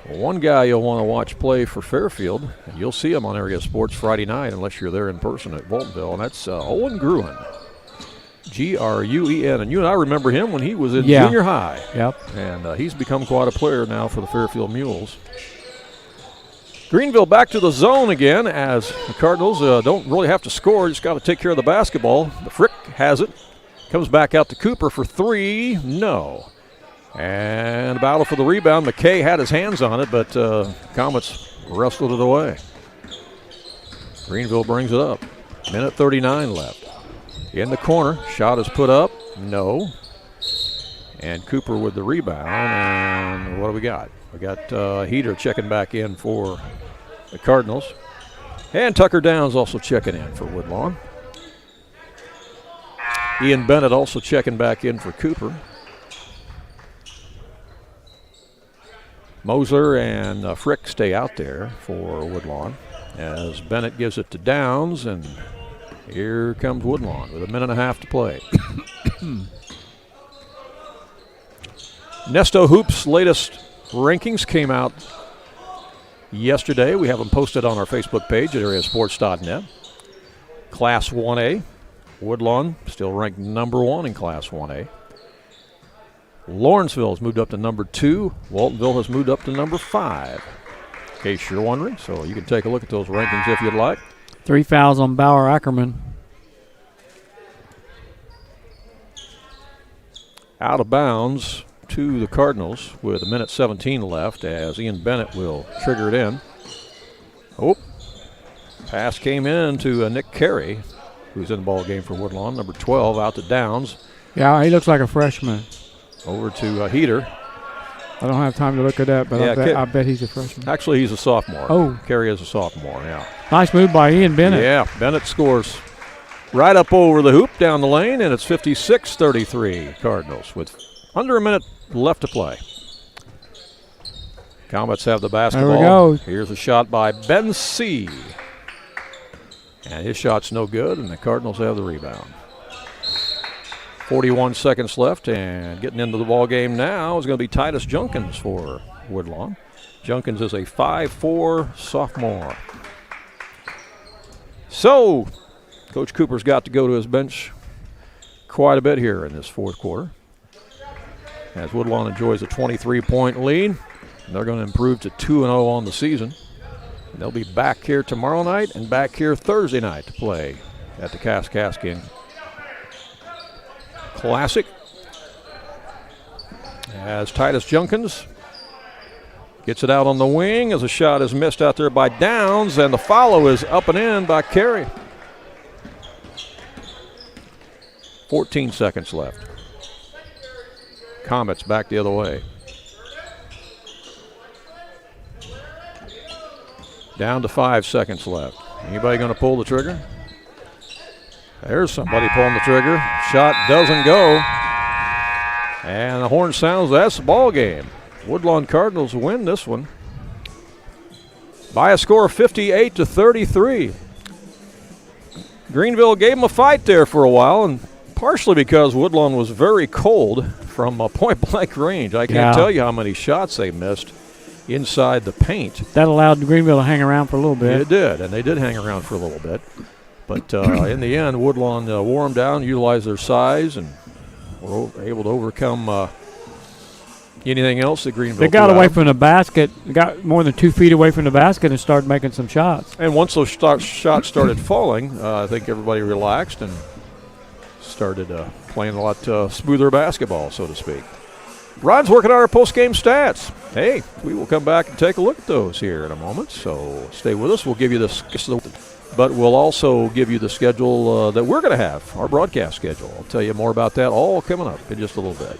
One guy you'll want to watch play for Fairfield, and you'll see him on Area Sports Friday night unless you're there in person at Waltonville, and that's Owen Gruen. Gruen. And you and I remember him when he was in junior high. Yep. And he's become quite a player now for the Fairfield Mules. Greenville back to the zone again as the Cardinals don't really have to score, just got to take care of the basketball. The Frick has it. Comes back out to Cooper for 3. No. And a battle for the rebound. McKay had his hands on it, but Comets wrestled it away. Greenville brings it up. Minute 39 left. In the corner, shot is put up. No. And Cooper with the rebound. And what do we got? We got Heater checking back in for the Cardinals. And Tucker Downs also checking in for Woodlawn. Ian Bennett also checking back in for Cooper. Moser and Frick stay out there for Woodlawn as Bennett gives it to Downs, and here comes Woodlawn with 1.5 minutes to play. Nesto Hoops' latest rankings came out yesterday. We have them posted on our Facebook page at AreaSports.net. Class 1A, Woodlawn still ranked number 1 in Class 1A. Lawrenceville has moved up to number 2. Waltonville has moved up to number 5. In case you're wondering, so you can take a look at those rankings if you'd like. 3 fouls on Bauer Ackerman. Out of bounds to the Cardinals with 1:17 left as Ian Bennett will trigger it in. Oh, pass came in to Nick Carey, who's in the ball game for Woodlawn. Number 12 out to Downs. Yeah, he looks like a freshman. Over to Heater. I don't have time to look at that, but I bet he's a freshman. Actually, he's a sophomore. Oh. Carey is a sophomore, yeah. Nice move by Ian Bennett. Yeah, Bennett scores right up over the hoop down the lane, and it's 56-33 Cardinals with under 1 minute left to play. Comets have the basketball. There we go. Here's a shot by Ben C. And his shot's no good, and the Cardinals have the rebound. 41 seconds left, and getting into the ball game now is going to be Titus Junkins for Woodlawn. Junkins is a 5'4" sophomore. So, Coach Cooper's got to go to his bench quite a bit here in this fourth quarter. As Woodlawn enjoys a 23-point lead, and they're going to improve to 2-0 on the season. And they'll be back here tomorrow night and back here Thursday night to play at the Kaskaskian Classic. As Titus Junkins gets it out on the wing as a shot is missed out there by Downs, and the follow is up and in by Carey. 14 seconds left. Comets back the other way. Down to 5 seconds left. Anybody going to pull the trigger? There's somebody pulling the trigger. Shot doesn't go. And the horn sounds. That's the ball game. Woodlawn Cardinals win this one by a score of 58-33. Greenville gave them a fight there for a while, and partially because Woodlawn was very cold from point-blank range. I can't tell you how many shots they missed inside the paint. That allowed Greenville to hang around for a little bit. It did, and they did hang around for a little bit. But in the end, Woodlawn wore them down, utilized their size, and were able to overcome anything else that Greenville They got away from the basket, got more than 2 feet away from the basket and started making some shots. And once those shots started falling, I think everybody relaxed and started playing a lot smoother basketball, so to speak. Rod's working on our post-game stats. Hey, we will come back and take a look at those here in a moment, so stay with us. We'll give you this, but we'll also give you the schedule that we're going to have, our broadcast schedule. I'll tell you more about that all coming up in just a little bit.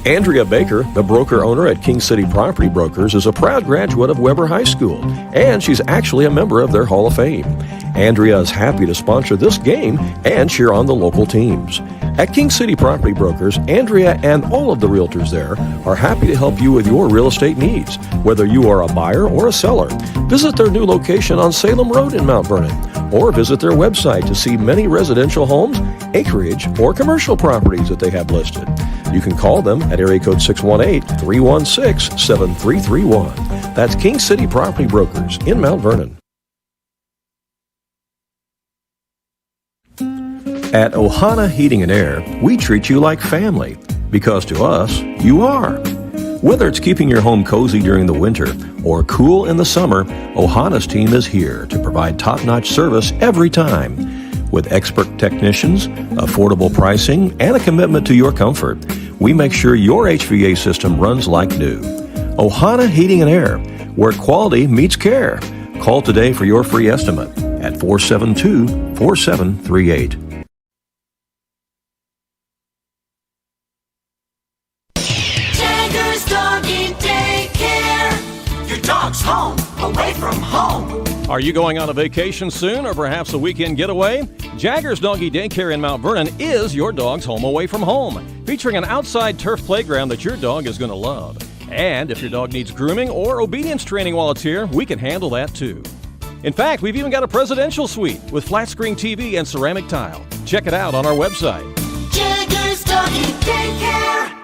Andrea Baker, the broker owner at King City Property Brokers, is a proud graduate of Weber High School, and she's actually a member of their Hall of Fame. Andrea is happy to sponsor this game and cheer on the local teams. At King City Property Brokers, Andrea and all of the realtors there are happy to help you with your real estate needs, whether you are a buyer or a seller. Visit their new location on Salem Road in Mount Vernon, or visit their website to see many residential homes, acreage, or commercial properties that they have listed. You can call them at area code 618-316-7331. That's King City Property Brokers in Mount Vernon. At Ohana Heating and Air, we treat you like family, because to us, you are. Whether it's keeping your home cozy during the winter or cool in the summer, Ohana's team is here to provide top-notch service every time. With expert technicians, affordable pricing, and a commitment to your comfort, we make sure your HVAC system runs like new. Ohana Heating and Air, where quality meets care. Call today for your free estimate at 472-4738. Home, away from home. Are you going on a vacation soon, or perhaps a weekend getaway? Jagger's Doggy Daycare in Mount Vernon is your dog's home away from home, featuring an outside turf playground that your dog is going to love. And if your dog needs grooming or obedience training while it's here, we can handle that too. In fact, we've even got a presidential suite with flat screen TV and ceramic tile. Check it out on our website. Jagger's Doggy Daycare.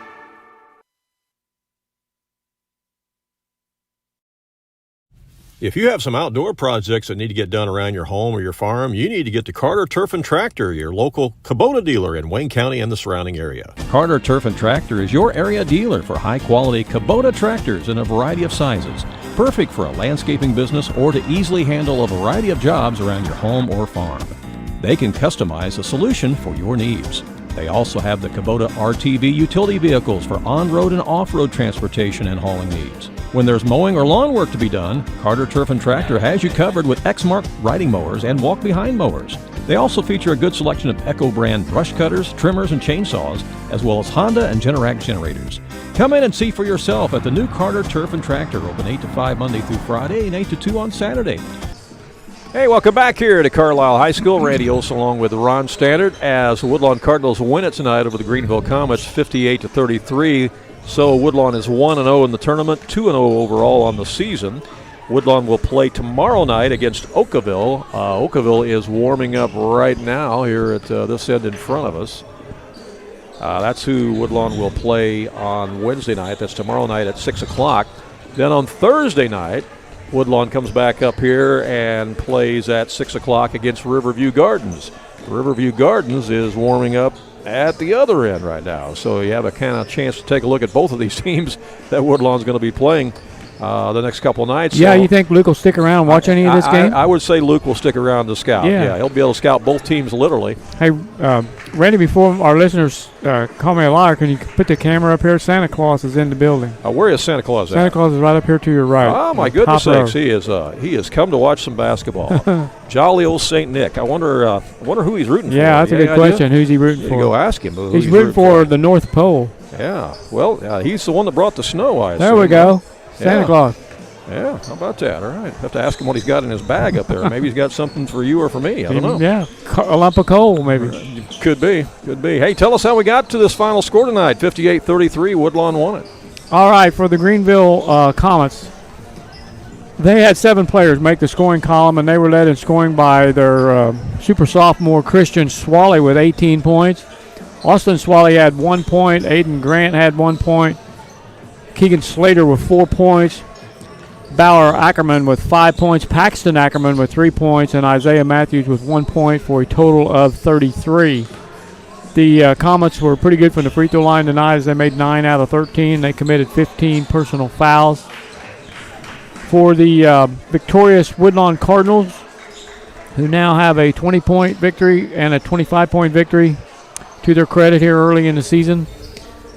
If you have some outdoor projects that need to get done around your home or your farm, you need to get to Carter Turf and Tractor, your local Kubota dealer in Wayne County and the surrounding area. Carter Turf and Tractor is your area dealer for high-quality Kubota tractors in a variety of sizes, perfect for a landscaping business or to easily handle a variety of jobs around your home or farm. They can customize a solution for your needs. They also have the Kubota RTV utility vehicles for on-road and off-road transportation and hauling needs. When there's mowing or lawn work to be done, Carter Turf and Tractor has you covered with Exmark riding mowers and walk-behind mowers. They also feature a good selection of Echo brand brush cutters, trimmers, and chainsaws, as well as Honda and Generac generators. Come in and see for yourself at the new Carter Turf and Tractor, open 8 to 5 Monday through Friday and 8 to 2 on Saturday. Hey, welcome back here to Carlyle High School. Randy Olson along with Ron Standard as the Woodlawn Cardinals win it tonight over the Greenville Comets 58-33. So Woodlawn is 1-0 in the tournament, 2-0 overall on the season. Woodlawn will play tomorrow night against Oakville. Oakville is warming up right now here at this end in front of us. That's who Woodlawn will play on Wednesday night. That's tomorrow night at 6 o'clock. Then on Thursday night, Woodlawn comes back up here and plays at 6 o'clock against Riverview Gardens. Riverview Gardens is warming up at the other end right now. So you have a kind of chance to take a look at both of these teams that Woodlawn's going to be playing the next couple of nights. Yeah, so you think Luke will stick around and watch any of this game? I would say Luke will stick around to scout. Yeah. He'll be able to scout both teams literally. Hey, Randy, before our listeners call me a liar, can you put the camera up here? Santa Claus is in the building. Where is Santa Claus at? Santa Claus is right up here to your right. Oh, my goodness sakes. He has come to watch some basketball. Jolly old St. Nick. I wonder who he's rooting for. Yeah, that's a good question. Who's he rooting for? You go ask him. He's rooting for the North Pole. Yeah. Well, he's the one that brought the snow, I assume. There we go. Santa Claus. Yeah, how about that? All right. Have to ask him what he's got in his bag up there. Maybe he's got something for you or for me. I don't know. Yeah, a lump of coal maybe. Could be. Hey, tell us how we got to this final score tonight. 58-33, Woodlawn won it. All right, for the Greenville Comets, they had 7 players make the scoring column, and they were led in scoring by their super sophomore Christian Swally with 18 points. Austin Swally had 1 point. Aiden Grant had 1 point. Keegan Slater with 4 points. Bauer Ackerman with 5 points, Paxton Ackerman with 3 points, and Isaiah Matthews with 1 point for a total of 33. The Comets were pretty good from the free throw line tonight as they made 9 out of 13. They committed 15 personal fouls. For the victorious Woodlawn Cardinals, who now have a 20-point victory and a 25-point victory to their credit here early in the season.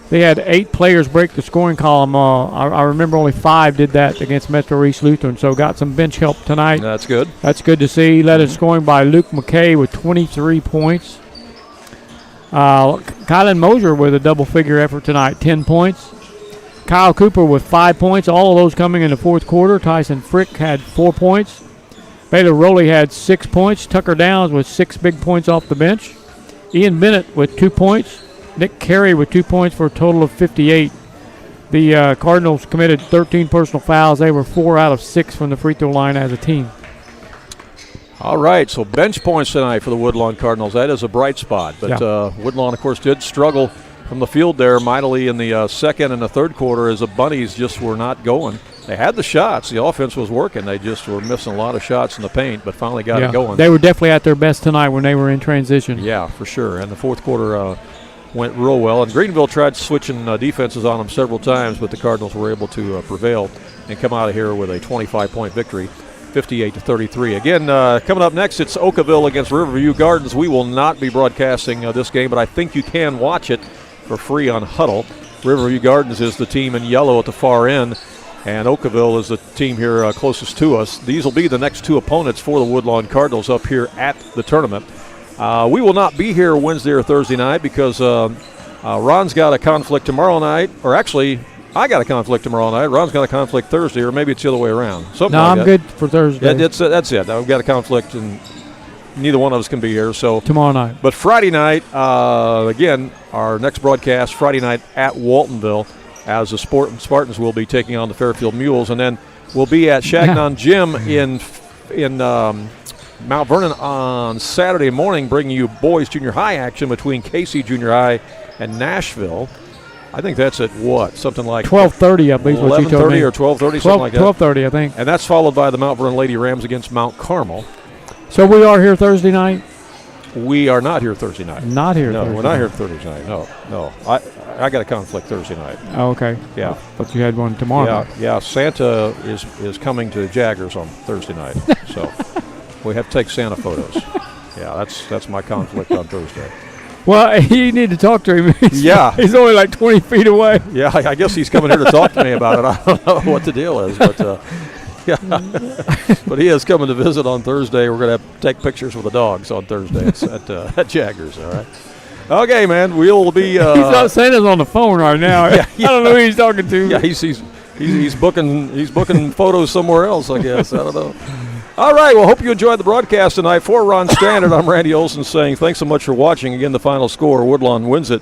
They had 8 players break the scoring column. I remember only 5 did that against Metro East Lutheran, so got some bench help tonight. That's good. That's good to see. Led in scoring by Luke McKay with 23 points. Kylan Mosier with a double-figure effort tonight, 10 points. Kyle Cooper with 5 points, all of those coming in the fourth quarter. Tyson Frick had 4 points. Baylor Rowley had 6 points. Tucker Downs with 6 big points off the bench. Ian Bennett with 2 points. Nick Carey with 2 points for a total of 58. The Cardinals committed 13 personal fouls. They were 4 out of 6 from the free throw line as a team. All right, so bench points tonight for the Woodlawn Cardinals. That is a bright spot. But Woodlawn, of course, did struggle from the field there mightily in the second and the third quarter as the Bunnies just were not going. They had the shots. The offense was working. They just were missing a lot of shots in the paint, but finally got it going. They were definitely at their best tonight when they were in transition. Yeah, for sure. And the fourth quarter went real well. And Greenville tried switching defenses on them several times, but the Cardinals were able to prevail and come out of here with a 25-point victory, 58-33. Again, coming up next, it's Oakville against Riverview Gardens. We will not be broadcasting this game, but I think you can watch it for free on Huddle. Riverview Gardens is the team in yellow at the far end, and Oakville is the team here closest to us. These will be the next 2 opponents for the Woodlawn Cardinals up here at the tournament. We will not be here Wednesday or Thursday night because Ron's got a conflict tomorrow night, or actually, I got a conflict tomorrow night. Ron's got a conflict Thursday, or maybe it's the other way around. Something no, like I'm that. good for Thursday. Yeah, that's it. I've got a conflict, and neither one of us can be here. So tomorrow night. But Friday night, again, our next broadcast Friday night at Waltonville, as the Spartans will be taking on the Fairfield Mules, and then we'll be at Shagnon Gym in Mount Vernon on Saturday morning, bringing you boys junior high action between Casey Junior High and Nashville. I think that's at what? Something like 12:30, I believe. 11:30 or 12:30, something like that. 12:30, I think. And that's followed by the Mount Vernon Lady Rams against Mount Carmel. So we are here Thursday night? We are not here Thursday night. Not here. No, Thursday we're not night. here Thursday night. No. I got a conflict Thursday night. Oh, okay. Yeah. But you had one tomorrow night. Yeah. Santa is coming to Jaggers on Thursday night, so we have to take Santa photos. Yeah, that's my conflict on Thursday. Well, you need to talk to him. He's only like 20 feet away. Yeah, I guess he's coming here to talk to me about it. I don't know what the deal is, but yeah. But he is coming to visit on Thursday. We're going to have to take pictures with the dogs on Thursday at Jaggers, all right? Okay, man, we'll be... Santa's on the phone right now. I don't know who he's talking to. Yeah, he's booking photos somewhere else, I guess. I don't know. All right, well, hope you enjoyed the broadcast tonight. For Ron Standard, I'm Randy Olson saying thanks so much for watching. Again, the final score, Woodlawn wins it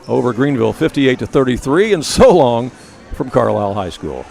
over Greenville 58-33, and so long from Carlyle High School.